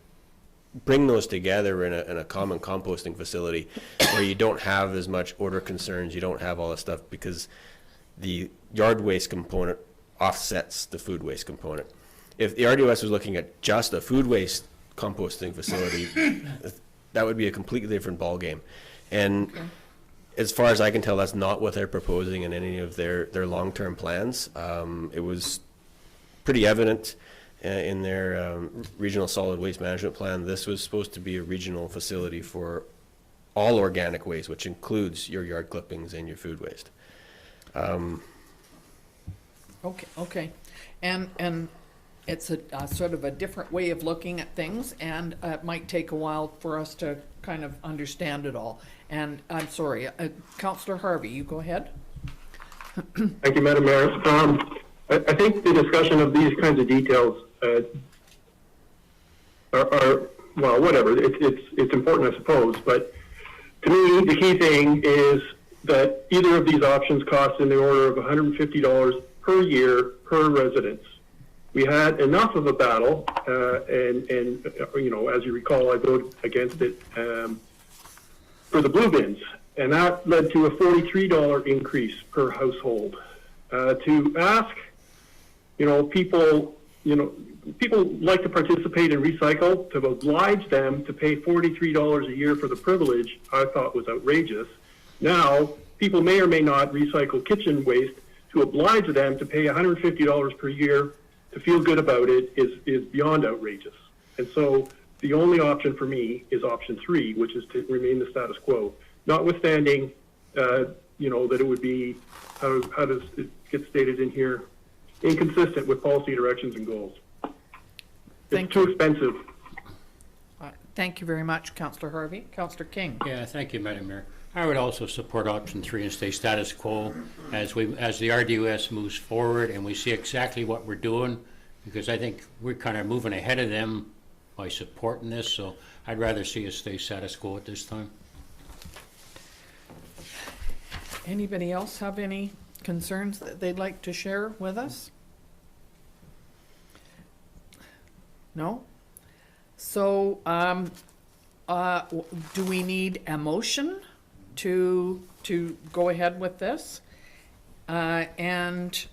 bring those together in a common composting facility where you don't have as much odor concerns, you don't have all this stuff, because the yard waste component offsets the food waste component. If the RDOS was looking at just a food waste composting facility, that would be a completely different ballgame. And as far as I can tell, that's not what they're proposing in any of their long-term plans. It was pretty evident in their regional solid waste management plan. This was supposed to be a regional facility for all organic waste, which includes your yard clippings and your food waste. Okay. And it's a sort of a different way of looking at things, and it might take a while for us to kind of understand it all. And I'm sorry, Councillor Harvey, you go ahead. Thank you, Madam Mayor. I think the discussion of these kinds of details are well, whatever. It's important, I suppose. But to me, the key thing is that either of these options costs in the order of $150 per year per residence. We had enough of a battle, and as you recall, I voted against it for the blue bins, and that led to a $43 increase per household. To ask, people like to participate and recycle, to oblige them to pay $43 a year for the privilege, I thought was outrageous. Now, people may or may not recycle kitchen waste. To oblige them to pay $150 per year to feel good about it is beyond outrageous. And so the only option for me is option 3, which is to remain the status quo, notwithstanding, that it would be, how does it get stated in here, inconsistent with policy directions and goals. It's too expensive. Thank you very much, Councillor Harvey. Councillor King. Yeah, thank you, Madam Mayor. I would also support option 3 and stay status quo as the RDOS moves forward and we see exactly what we're doing, because I think we're kind of moving ahead of them by supporting this. So I'd rather see us stay status quo at this time. Anybody else have any concerns that they'd like to share with us? No? So, do we need a motion to go ahead with this? And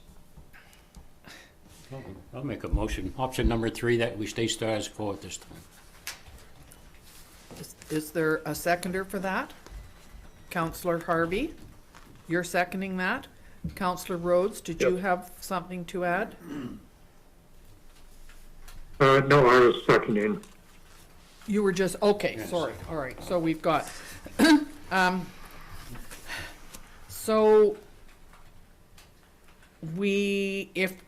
I'll make a motion. Option number 3, that we stay status quo at this time. is there a seconder for that? Councillor Harvey, you're seconding that? Councillor Rhodes, did you have something to add? No, I was seconding. You were just, okay, Yes. sorry, all right, so we've got, so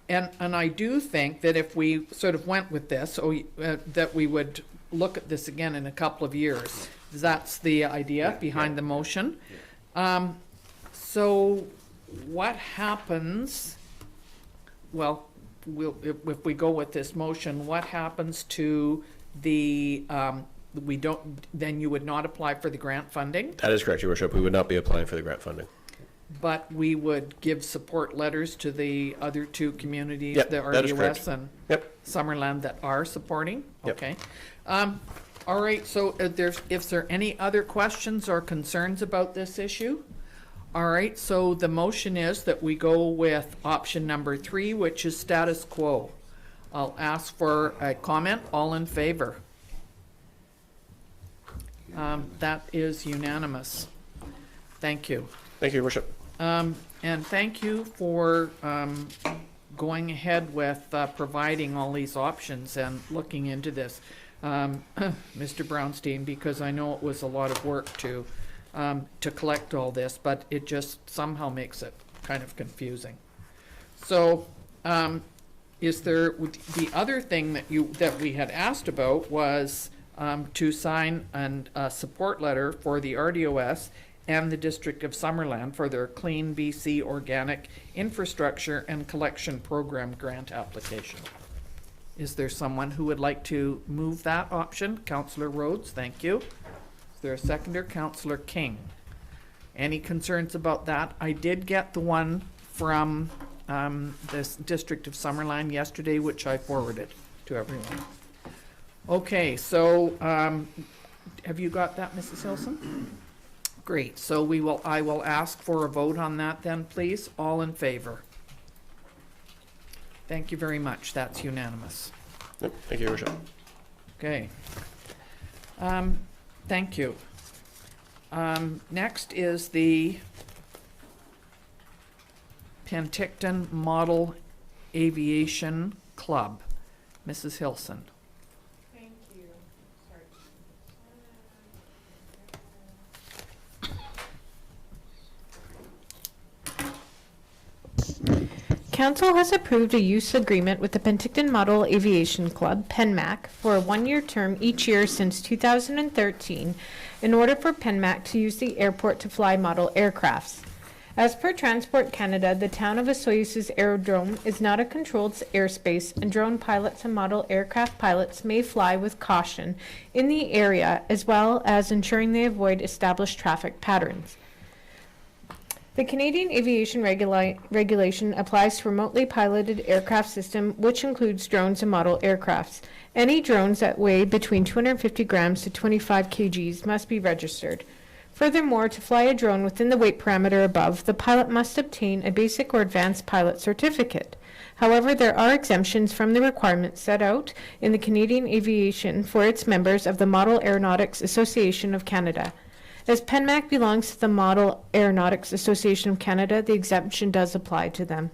and I do think that if we sort of went with this, that we would look at this again in a couple of years. That's the idea behind the motion. So what happens, well, if we go with this motion, what happens to the, then you would not apply for the grant funding, That is correct, Your Worship. We would not be applying for the grant funding. but we would give support letters to the other 2 communities, Yep, the that is correct. RDOS and Yep. Summerland, that are supporting? Yep. Okay. All right, so is there any other questions or concerns about this issue? All right, so the motion is that we go with option number 3, which is status quo. I'll ask for a comment. All in favor? That is unanimous. Thank you. Thank you, Your Worship. And thank you for going ahead with providing all these options and looking into this, Mr. Brownstein, because I know it was a lot of work to collect all this, but it just somehow makes it kind of confusing. So, is there the other thing that we had asked about was to sign a support letter for the RDOS and the District of Summerland for their Clean BC Organic Infrastructure and Collection Program grant application. Is there someone who would like to move that option? Councillor Rhodes, thank you. Is there a seconder? Councillor King. Any concerns about that? I did get the one from the District of Summerland yesterday, which I forwarded to everyone. Okay, so have you got that, Mrs. Hilson? Great, so I will ask for a vote on that then, please. All in favor? Thank you very much. That's unanimous. Yep. Thank you, Your Worship. Okay. Thank you. Next is the Penticton Model Aviation Club. Mrs. Hilson. Thank you. Council has approved a use agreement with the Penticton Model Aviation Club, PENMAC, for a one-year term each year since 2013 in order for PENMAC to use the airport to fly model aircrafts. As per Transport Canada, the town of Osoyoos' aerodrome is not a controlled airspace, and drone pilots and model aircraft pilots may fly with caution in the area, as well as ensuring they avoid established traffic patterns. The Canadian Aviation Regulation applies to remotely piloted aircraft system, which includes drones and model aircrafts. Any drones that weigh between 250 grams to 25 kgs must be registered. Furthermore, to fly a drone within the weight parameter above, the pilot must obtain a basic or advanced pilot certificate. However, there are exemptions from the requirements set out in the Canadian Aviation for its members of the Model Aeronautics Association of Canada. As PENMAC belongs to the Model Aeronautics Association of Canada, the exemption does apply to them.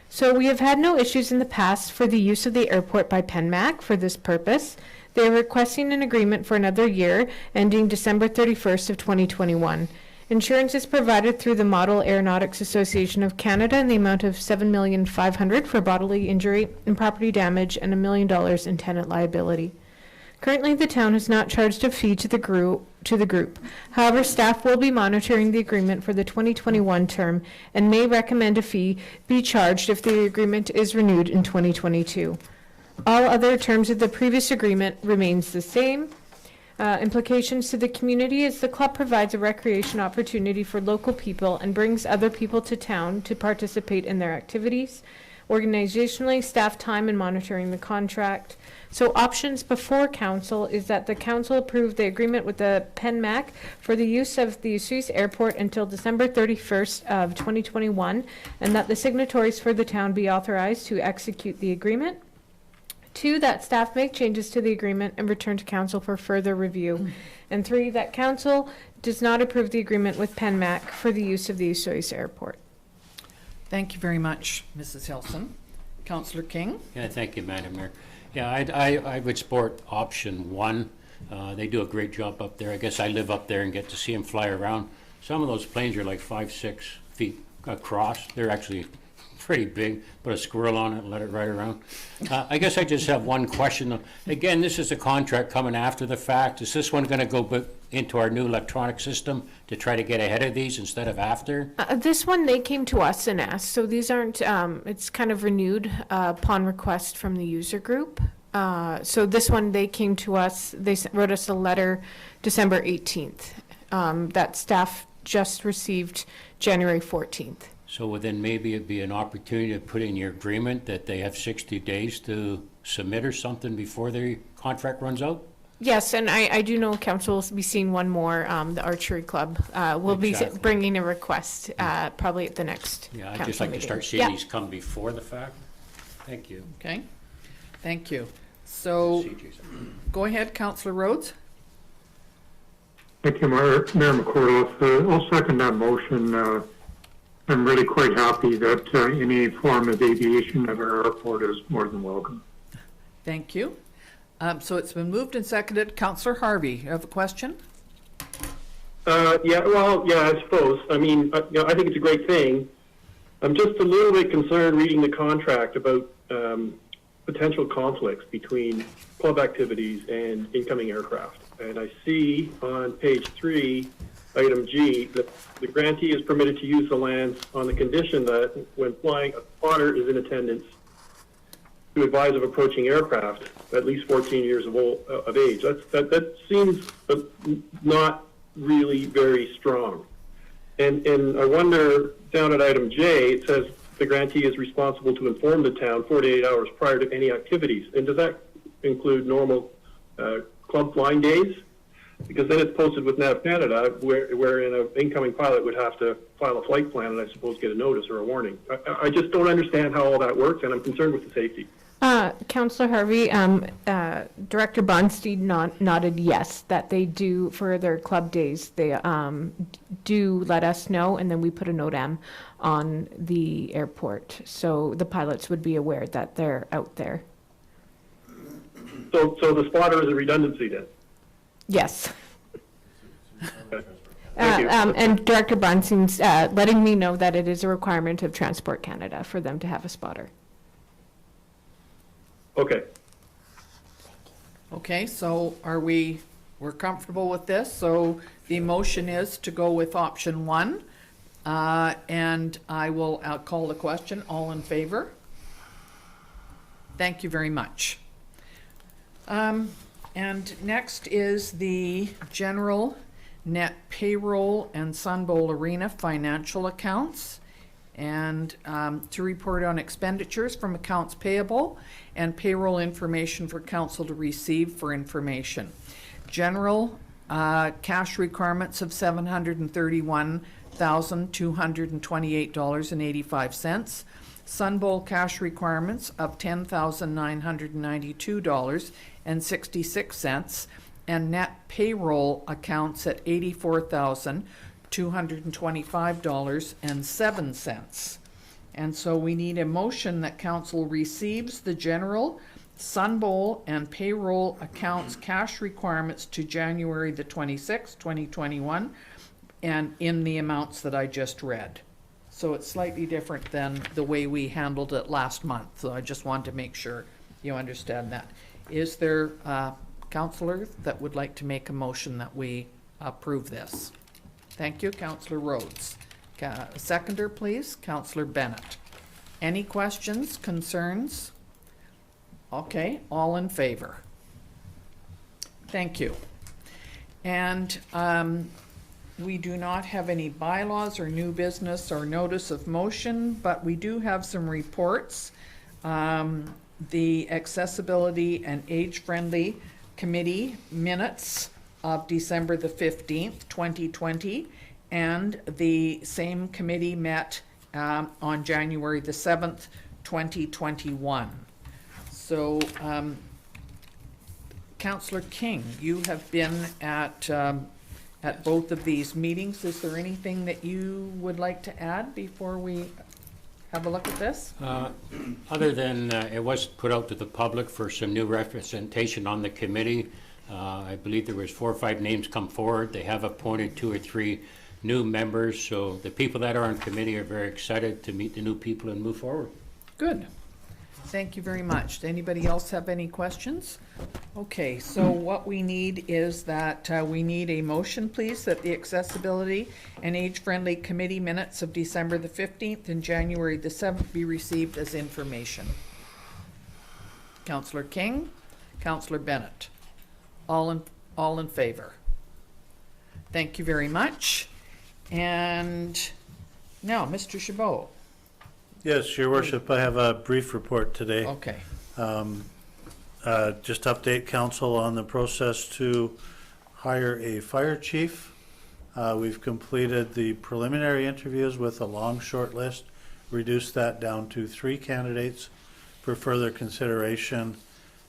So we have had no issues in the past for the use of the airport by PENMAC for this purpose. They are requesting an agreement for another year, ending December 31st of 2021. Insurance is provided through the Model Aeronautics Association of Canada in the amount of $7,500,000 for bodily injury and property damage and $1 million in tenant liability. Currently, the town has not charged a fee to the group. However, staff will be monitoring the agreement for the 2021 term and may recommend a fee be charged if the agreement is renewed in 2022. All other terms of the previous agreement remains the same. Implications to the community is the club provides a recreation opportunity for local people and brings other people to town to participate in their activities. Organizationally, staff time and monitoring the contract. So options before council is that the council approve the agreement with the PENMAC for the use of the Osoyoos Airport until December 31st of 2021, and that the signatories for the town be authorized to execute the agreement. 2, that staff make changes to the agreement and return to council for further review. And 3, that council does not approve the agreement with PENMAC for the use of the Osoyoos Airport. Thank you very much, Mrs. Hilson. Councillor King? Yeah, thank you, Madam Mayor. Yeah, I would support option 1. They do a great job up there. I guess I live up there and get to see them fly around. Some of those planes are like 5-6 feet across. They're actually pretty big. Put a squirrel on it and let it ride around. I guess I just have one question. Again, this is a contract coming after the fact. Is this one going to go into our new electronic system to try to get ahead of these instead of after? This one, they came to us and asked, so these aren't, it's kind of renewed upon request from the user group. So this one, they came to us, they wrote us a letter December 18th that staff just received January 14th. So then maybe it'd be an opportunity to put in your agreement that they have 60 days to submit or something before their contract runs out? Yes, and I do know council will be seeing one more, the archery club. Will be Exactly. bringing a request, probably at the next Yeah, I'd council just like to meeting. start seeing Yeah. these come before the fact. Thank you. Okay, thank you. So, go ahead, Councillor Rhodes. Thank you, Mayor McCordle. I'll second that motion. I'm really quite happy that any form of aviation at our airport is more than welcome. Thank you. So it's been moved and seconded. Councillor Harvey, you have a question? Yeah, well, yeah, I suppose. I mean, you know, I think it's a great thing. I'm just a little bit concerned reading the contract about potential conflicts between club activities and incoming aircraft. And I see on page 3, item G, that the grantee is permitted to use the lands on the condition that when flying, a spotter is in attendance to advise of approaching aircraft at least 14 years of age. That seems not really very strong. And I wonder, down at item J, it says the grantee is responsible to inform the town 48 hours prior to any activities. And does that include normal club flying days? Because then it's posted with NAV Canada, wherein an incoming pilot would have to file a flight plan and I suppose get a notice or a warning. I just don't understand how all that works, and I'm concerned with the safety. Councillor Harvey, Director Bonstein nodded yes, that they do, for their club days, they do let us know, and then we put a NOTAM on the airport. So the pilots would be aware that they're out there. So the spotter is a redundancy then? Yes. Okay. Thank you. And Director Bonstein's letting me know that it is a requirement of Transport Canada for them to have a spotter. Okay. Okay, so we're comfortable with this? So the motion is to go with option 1. And I'll call the question. All in favor? Thank you very much. And next is the general net payroll and Sun Bowl Arena financial accounts. And to report on expenditures from accounts payable and payroll information for council to receive for information. General cash requirements of $731,228.85. Sun Bowl cash requirements of $10,992.66, and net payroll accounts at $84,225.07. And so we need a motion that council receives the general Sun Bowl and payroll accounts cash requirements to January the 26th, 2021, and in the amounts that I just read. So it's slightly different than the way we handled it last month. So I just want to make sure you understand that. Is there a councillor that would like to make a motion that we approve this? Thank you, Councillor Rhodes. Seconder, please, Councillor Bennett. Any questions, concerns? Okay, all in favor? Thank you. And we do not have any bylaws or new business or notice of motion, but we do have some reports. The Accessibility and Age-Friendly Committee minutes of December the 15th, 2020, and the same committee met on January the 7th, 2021. So, Councillor King, you have been at both of these meetings. Is there anything that you would like to add before we have a look at this? Other than it was put out to the public for some new representation on the committee. I believe there was 4 or 5 names come forward. They have appointed 2 or 3 new members. So the people that are on committee are very excited to meet the new people and move forward. Good. Thank you very much. Anybody else have any questions? Okay, so what we need is that we need a motion, please, that the Accessibility and Age-Friendly Committee minutes of December the 15th and January the 7th be received as information. Councillor King, Councillor Bennett. All in favor? Thank you very much. And now, Mr. Chabot. Yes, Your Worship, I have a brief report today. Okay. Just update council on the process to hire a fire chief. We've completed the preliminary interviews with a long short list, reduced that down to 3 candidates for further consideration,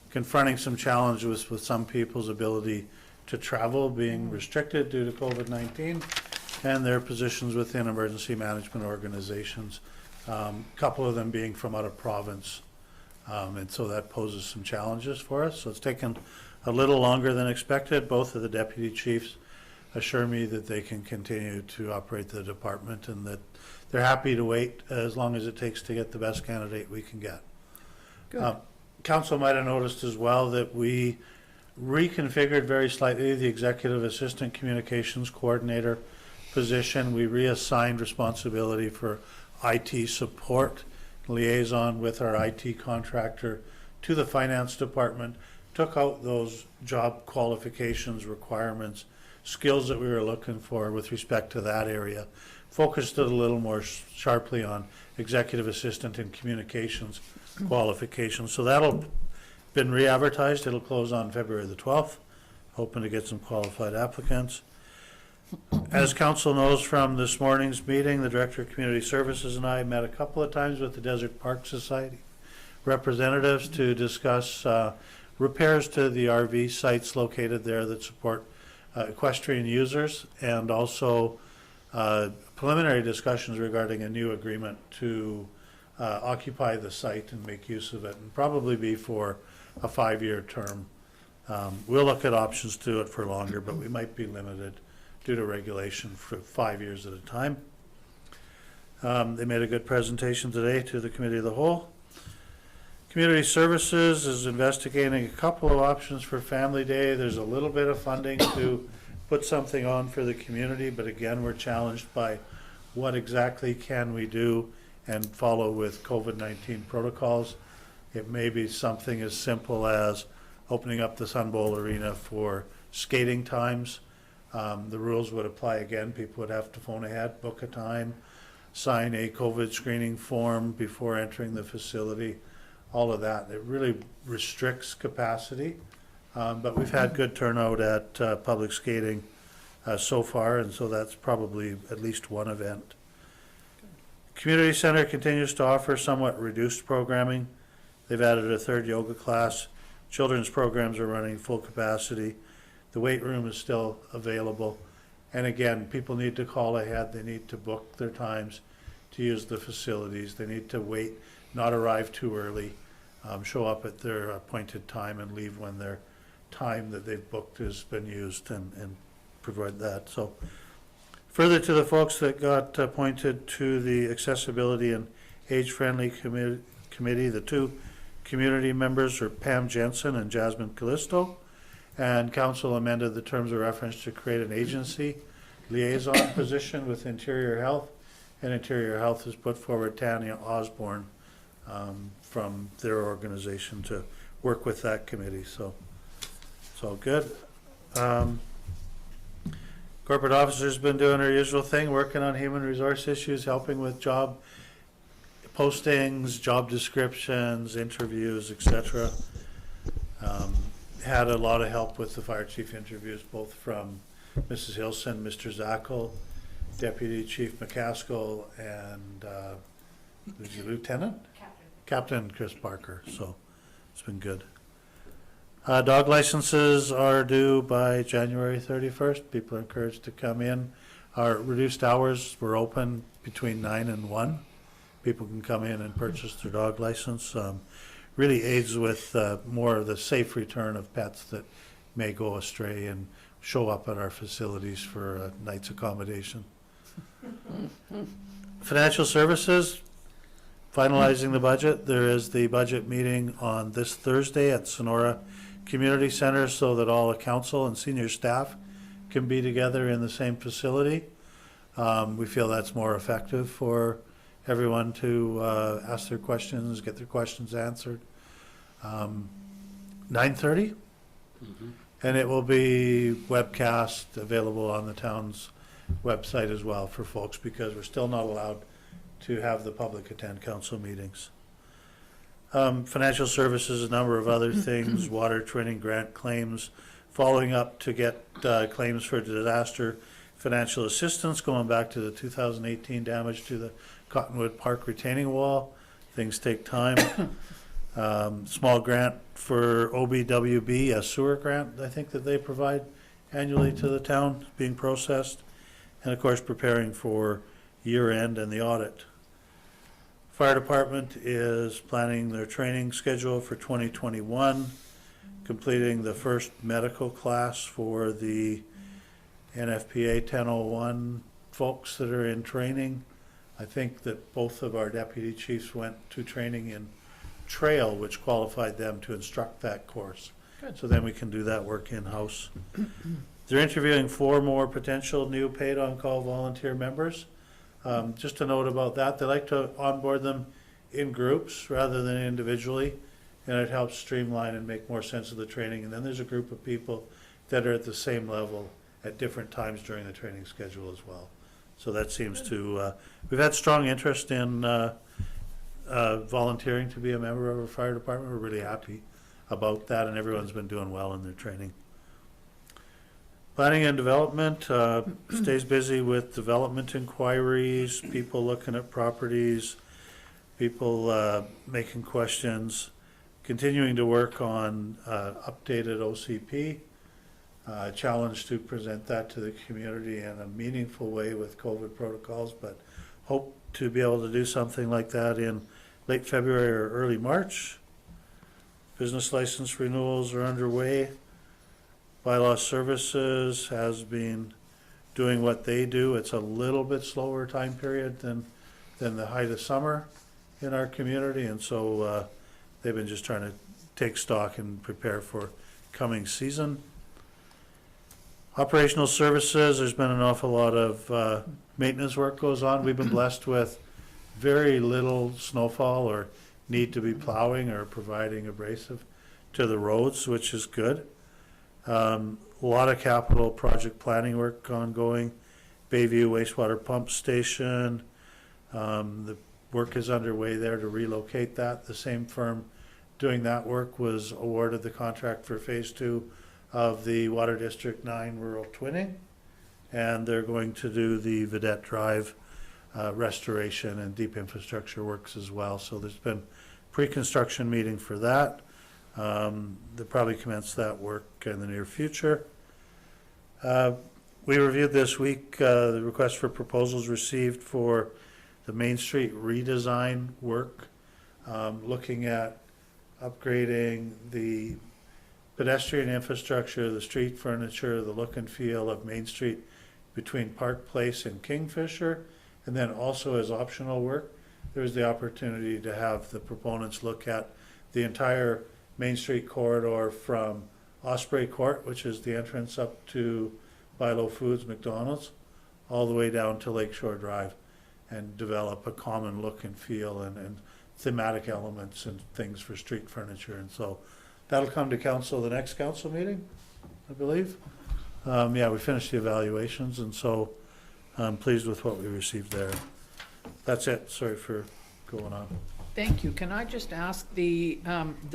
confronting some challenges with some people's ability to travel being restricted due to COVID-19 and their positions within emergency management organizations, a couple of them being from out of province. And so that poses some challenges for us. So it's taken a little longer than expected. Both of the deputy chiefs assure me that they can continue to operate the department and that they're happy to wait as long as it takes to get the best candidate we can get. Good. Council might have noticed as well that we reconfigured very slightly the executive assistant communications coordinator position. We reassigned responsibility for IT support, liaison with our IT contractor to the finance department, took out those job qualifications, requirements, skills that we were looking for with respect to that area, focused it a little more sharply on executive assistant and communications qualifications. So that'll been re-advertised. It'll close on February the 12th, hoping to get some qualified applicants. As council knows from this morning's meeting, the Director of Community Services and I met a couple of times with the Desert Park Society representatives to discuss repairs to the RV sites located there that support equestrian users, and also preliminary discussions regarding a new agreement to occupy the site and make use of it, and probably be for a 5-year term. We'll look at options to do it for longer, but we might be limited due to regulation for 5 years at a time. They made a good presentation today to the Committee of the Whole. Community Services is investigating a couple of options for Family Day. There's a little bit of funding to put something on for the community, but again, we're challenged by what exactly can we do and follow with COVID-19 protocols. It may be something as simple as opening up the Sun Bowl Arena for skating times. The rules would apply again. People would have to phone ahead, book a time, sign a COVID screening form before entering the facility, all of that. It really restricts capacity, but we've had good turnout at public skating so far, and so that's probably at least one event. Community Center continues to offer somewhat reduced programming. They've added a 3rd yoga class. Children's programs are running full capacity. The weight room is still available. And again, people need to call ahead. They need to book their times to use the facilities. They need to wait, not arrive too early, show up at their appointed time and leave when their time that they've booked has been used, and provide that. So further to the folks that got appointed to the Accessibility and Age-Friendly Committee, the 2 community members are Pam Jensen and Jasmine Callisto, and council amended the terms of reference to create an agency liaison position with Interior Health, and Interior Health has put forward Tanya Osborne from their organization to work with that committee. So it's all good. Corporate officer's been doing her usual thing, working on human resource issues, helping with job postings, job descriptions, interviews, etc. Had a lot of help with the fire chief interviews, both from Mrs. Hilson, Mr. Zackel, Deputy Chief McCaskill, and the Lieutenant? Captain Chris Parker. So it's been good. Dog licenses are due by January 31st. People are encouraged to come in. Our reduced hours were open between 9 and 1. People can come in and purchase their dog license. Really aids with more of the safe return of pets that may go astray and show up at our facilities for a night's accommodation. Financial services, finalizing the budget. There is the budget meeting on this Thursday at Sonora Community Center so that all the council and senior staff can be together in the same facility. We feel that's more effective for everyone to ask their questions, get their questions answered. 9:30, and it will be webcast available on the town's website as well for folks, because we're still not allowed to have the public attend council meetings. Financial services, a number of other things, water training, grant claims, following up to get claims for disaster financial assistance, going back to the 2018 damage to the Cottonwood Park retaining wall. Things take time. Small grant for OBWB, a sewer grant, I think that they provide annually to the town, being processed. And of course, preparing for year end and the audit. Fire department is planning their training schedule for 2021, completing the first medical class for the NFPA 1001 folks that are in training. I think that both of our deputy chiefs went to training in trail, which qualified them to instruct that course. Good. So then we can do that work in-house. They're interviewing 4 more potential new paid on-call volunteer members. Just a note about that, they like to onboard them in groups rather than individually, and it helps streamline and make more sense of the training. And then there's a group of people that are at the same level at different times during the training schedule as well. So that seems to, we've had strong interest in volunteering to be a member of our fire department. We're really happy about that, and everyone's been doing well in their training. Planning and development stays busy with development inquiries, people looking at properties, people making questions, continuing to work on updated OCP, challenge to present that to the community in a meaningful way with COVID protocols, but hope to be able to do something like that in late February or early March. Business license renewals are underway. BYLAWS Services has been doing what they do. It's a little bit slower time period than the height of summer in our community, and so they've been just trying to take stock and prepare for coming season. Operational services, there's been an awful lot of maintenance work goes on. We've been blessed with very little snowfall or need to be plowing or providing abrasive to the roads, which is good. A lot of capital project planning work ongoing. Bayview wastewater pump station. The work is underway there to relocate that. The same firm doing that work was awarded the contract for phase 2 of the Water District 9 rural twinning. And they're going to do the Vedette Drive restoration and deep infrastructure works as well. So there's been pre-construction meeting for that. They'll probably commence that work in the near future. We reviewed this week the request for proposals received for the Main Street redesign work, looking at upgrading the pedestrian infrastructure, the street furniture, the look and feel of Main Street between Park Place and Kingfisher, and then also as optional work, there was the opportunity to have the proponents look at the entire Main Street corridor from Osprey Court, which is the entrance up to Bilo Foods, McDonald's, all the way down to Lakeshore Drive, and develop a common look and feel and thematic elements and things for street furniture. And so that'll come to council the next council meeting, I believe. Yeah, we finished the evaluations, and so I'm pleased with what we received there. That's it. Sorry for going on. Thank you. Can I just ask the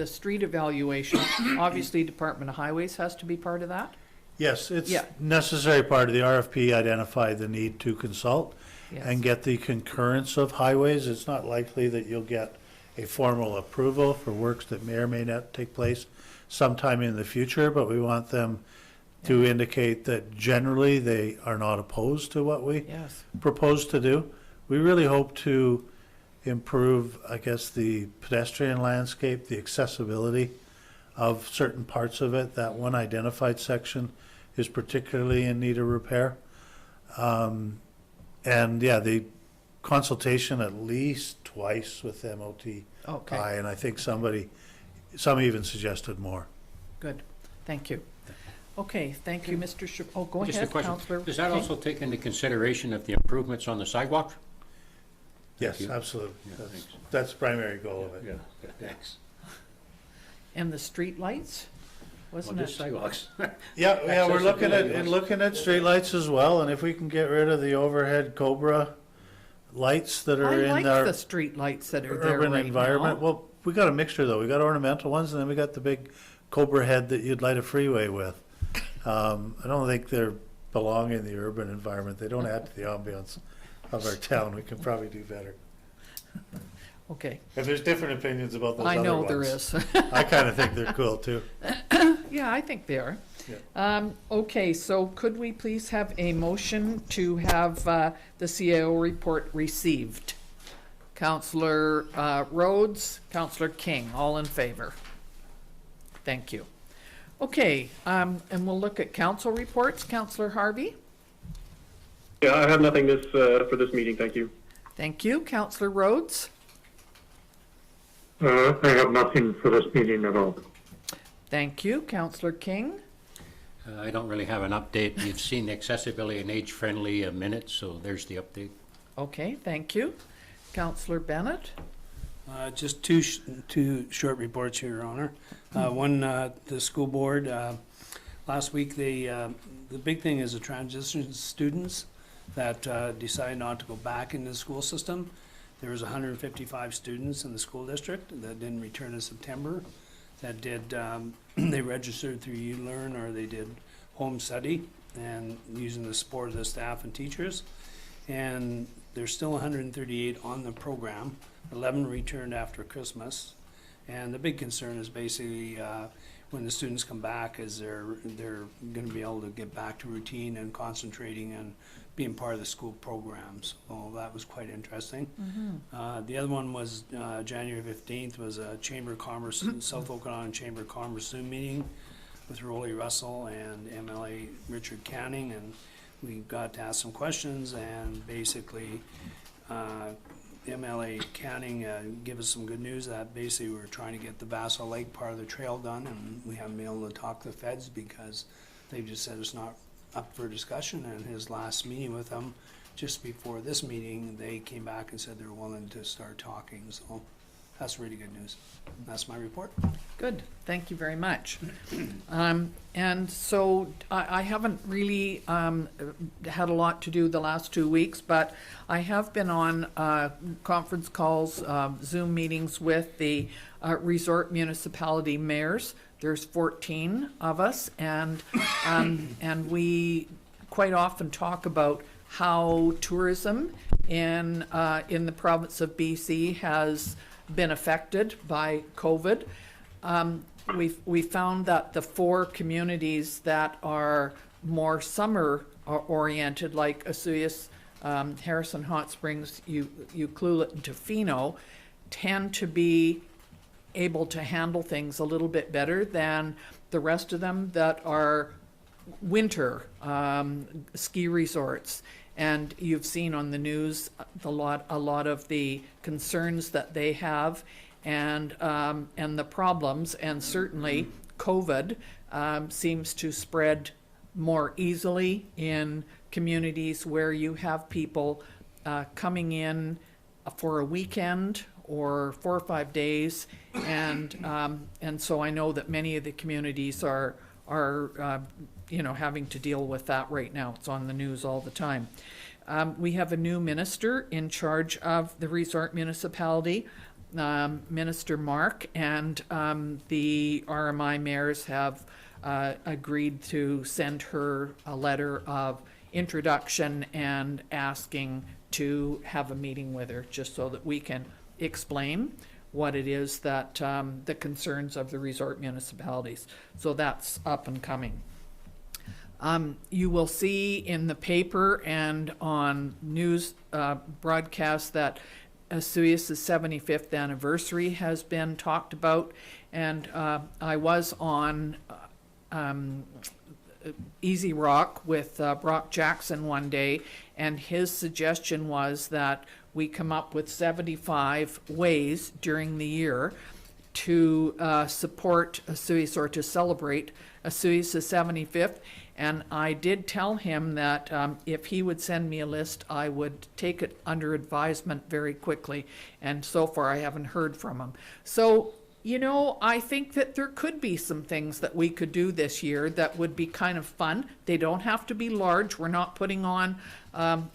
street evaluation, obviously Department of Highways has to be part of that? Yes, it's necessary part of the RFP. Identified the need to consult and get the concurrence of highways. It's not likely that you'll get a formal approval for works that may or may not take place sometime in the future, but we want them to indicate that generally they are not opposed to what we propose to do. We really hope to improve, I guess, the pedestrian landscape, the accessibility of certain parts of it. That one identified section is particularly in need of repair. And yeah, the consultation at least twice with MOT. Okay. And I think some even suggested more. Good. Thank you. Okay, thank you, Mr. go Just ahead, a question. Councillor. Does that also take into consideration of the improvements on the sidewalk? Yes, absolutely. That's the primary goal of it. Yeah, thanks. And the street lights? Wasn't it? Sidewalks. Yeah, we're looking at streetlights as well, and if we can get rid of the overhead Cobra lights that are in our the street lights that are there urban right environment. now. Well, we got a mixture though. We got ornamental ones, and then we got the big cobra head that you'd light a freeway with. I don't think they belong in the urban environment. They don't add to the ambiance of our town. We can probably do better. Okay. If there's different opinions about those I other know ones. there is. I kind of think they're cool too. Yeah, I think they are. Yeah. Okay, so could we please have a motion to have the CAO report received? Councillor Rhodes, Councillor King, all in favor? Thank you. Okay, and we'll look at council reports. Councillor Harvey? Yeah, I have nothing for this meeting, thank you. Thank you. Councillor Rhodes? I have nothing for this meeting at all. Thank you. Councillor King? I don't really have an update. You've seen the accessibility and age-friendly minutes, so there's the update. Okay, thank you. Councillor Bennett? Just two short reports, Your Honor. One, the school board, last week, the big thing is the transition students that decided not to go back into the school system. There was 155 students in the school district that didn't return in September, that did, they registered through ULearn, or they did home study and using the support of the staff and teachers. And there's still 138 on the program. 11 returned after Christmas. And the big concern is basically when the students come back, is they're going to be able to get back to routine and concentrating and being part of the school programs. So that was quite interesting. The other one was January 15th was a Chamber of Commerce, South Okanagan Chamber of Commerce Zoom meeting with Rolly Russell and MLA Richard Canning, and we got to ask some questions, and basically MLA Canning give us some good news that basically we're trying to get the Vassal Lake part of the trail done, and we haven't been able to talk to the feds because they just said it's not up for discussion. And his last meeting with them, just before this meeting, they came back and said they're willing to start talking. So that's really good news. That's my report. Good, thank you very much. And so I haven't really had a lot to do the last 2 weeks, but I have been on conference calls, Zoom meetings with the resort municipality mayors. There's 14 of us, and we quite often talk about how tourism in the province of BC has been affected by COVID. We found that the 4 communities that are more summer oriented, like Osoyoos, Harrison Hot Springs, Ucluelet, and Tofino, tend to be able to handle things a little bit better than the rest of them that are winter ski resorts. And you've seen on the news a lot of the concerns that they have, and the problems, and certainly COVID seems to spread more easily in communities where you have people coming in for a weekend or 4 or 5 days, and so I know that many of the communities are having to deal with that right now. It's on the news all the time. We have a new minister in charge of the resort municipality, Minister Mark, and the RMI mayors have agreed to send her a letter of introduction and asking to have a meeting with her, just so that we can explain what it is that the concerns of the resort municipalities. So that's up and coming. You will see in the paper and on news broadcasts that Osoyoos' 75th anniversary has been talked about, and I was on Easy Rock with Brock Jackson one day, and his suggestion was that we come up with 75 ways during the year to support Osoyoos, or to celebrate Osoyoos' 75th. And I did tell him that if he would send me a list, I would take it under advisement very quickly. And so far, I haven't heard from him. So, you know, I think that there could be some things that we could do this year that would be kind of fun. They don't have to be large. We're not putting on,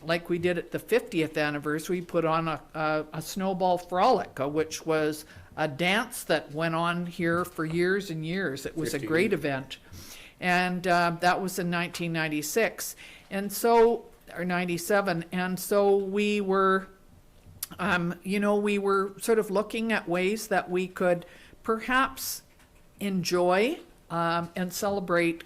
like we did at the 50th anniversary, we put on a snowball frolic, which was a dance that went on here for years and years. It was a great event. And that was in 1996. And so, or 97. And so we were, you know, we were sort of looking at ways that we could perhaps enjoy and celebrate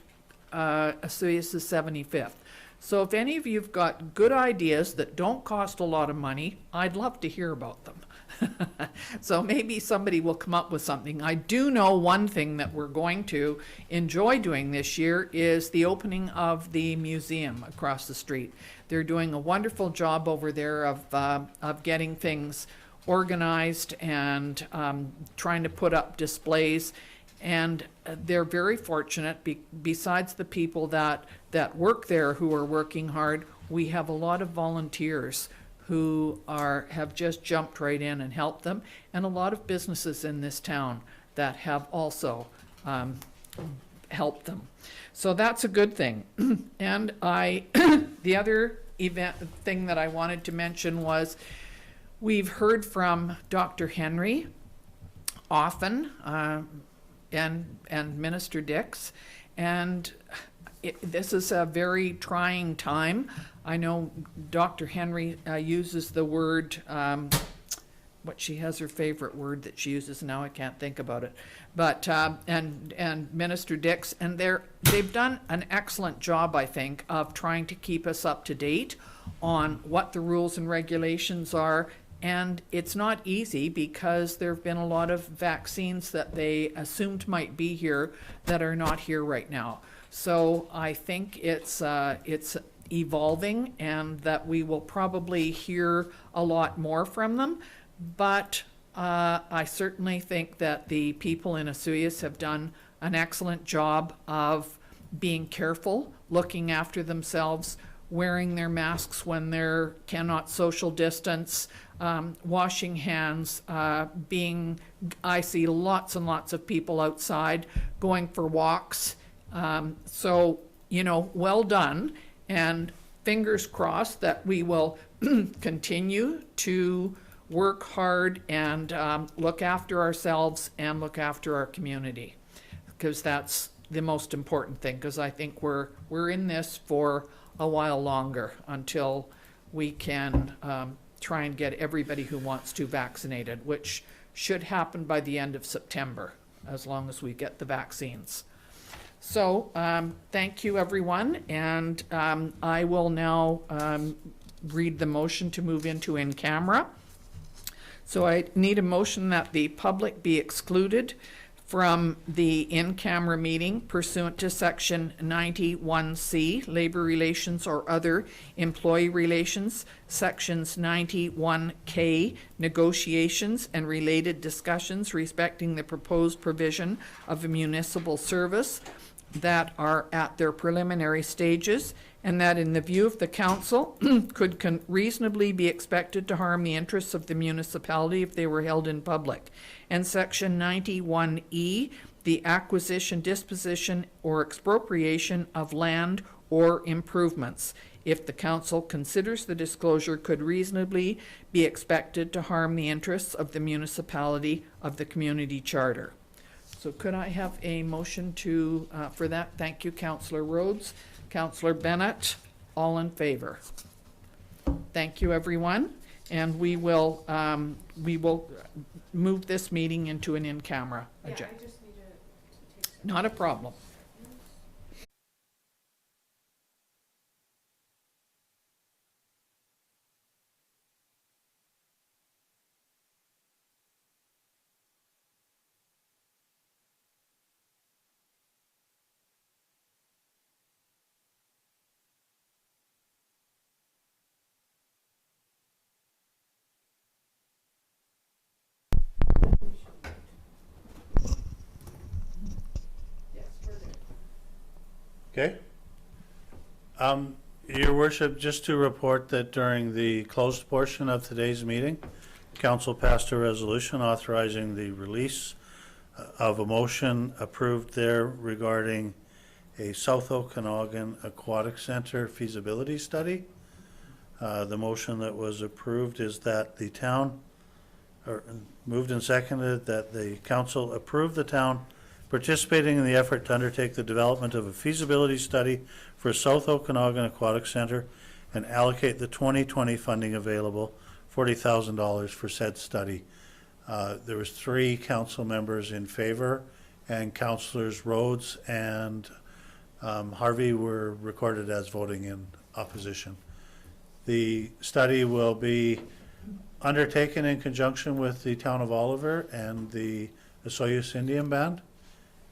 Osoyoos' 75th. So if any of you've got good ideas that don't cost a lot of money, I'd love to hear about them. So maybe somebody will come up with something. I do know one thing that we're going to enjoy doing this year is the opening of the museum across the street. They're doing a wonderful job over there of getting things organized and trying to put up displays. And they're very fortunate. Besides the people that work there who are working hard, we have a lot of volunteers who have just jumped right in and helped them, and a lot of businesses in this town that have also helped them. So that's a good thing. And the other thing that I wanted to mention was we've heard from Dr. Henry often, and Minister Dix, and this is a very trying time. I know Dr. Henry uses the word, what she has her favorite word that she uses now, I can't think about it, but and Minister Dix, and they've done an excellent job, I think, of trying to keep us up to date on what the rules and regulations are. And it's not easy because there have been a lot of vaccines that they assumed might be here that are not here right now. So I think it's evolving, and that we will probably hear a lot more from them. But I certainly think that the people in Osoyoos have done an excellent job of being careful, looking after themselves, wearing their masks when they cannot social distance, washing hands, I see lots and lots of people outside going for walks. So, you know, well done, and fingers crossed that we will continue to work hard and look after ourselves and look after our community, because that's the most important thing, because I think we're in this for a while longer until we can try and get everybody who wants to vaccinated, which should happen by the end of September, as long as we get the vaccines. So thank you, everyone, and I will now read the motion to move into in camera. So I need a motion that the public be excluded from the in-camera meeting pursuant to section 91C, labor relations or other employee relations, sections 91K, negotiations and related discussions respecting the proposed provision of a municipal service that are at their preliminary stages, and that in the view of the council could reasonably be expected to harm the interests of the municipality if they were held in public. And section 91E, the acquisition, disposition, or expropriation of land or improvements, if the council considers the disclosure could reasonably be expected to harm the interests of the municipality of the community charter. So could I have a motion to for that? Thank you, Councillor Rhodes. Councillor Bennett, all in favor? Thank you, everyone. And we will move this meeting into an in-camera agenda. I just need to take some. Not a problem. Okay. Your worship, just to report that during the closed portion of today's meeting, council passed a resolution authorizing the release of a motion approved there regarding a South Okanagan Aquatic Center feasibility study. The motion that was approved is that the town, or moved and seconded, that the council approve the town participating in the effort to undertake the development of a feasibility study for South Okanagan Aquatic Center and allocate the 2020 funding available, $40,000 for said study. There was 3 council members in favor, and councilors Rhodes and Harvey were recorded as voting in opposition. The study will be undertaken in conjunction with the town of Oliver and the Osoyoos Indian Band,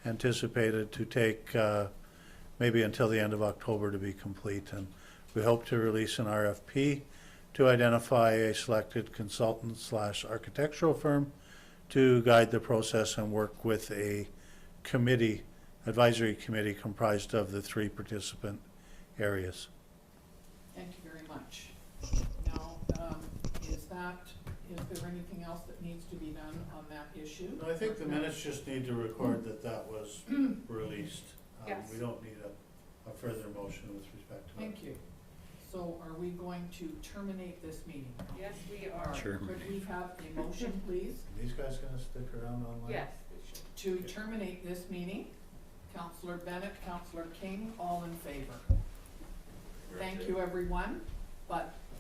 anticipated to take maybe until the end of October to be complete. And we hope to release an RFP to identify a selected consultant / architectural firm to guide the process and work with a committee, advisory committee comprised of the 3 participant areas. Thank you very much. Now, is there anything else that needs to be done on that issue? I think the minutes just need to record that that was released. Yes. We don't need a further motion with respect to it. Thank you. So are we going to terminate this meeting? Yes, we are. Sure. Could we have a motion, please, Are these guys gonna stick around online? Yes, we should. to terminate this meeting? Councillor Bennett, Councillor King, all in favor. Thank you, everyone, but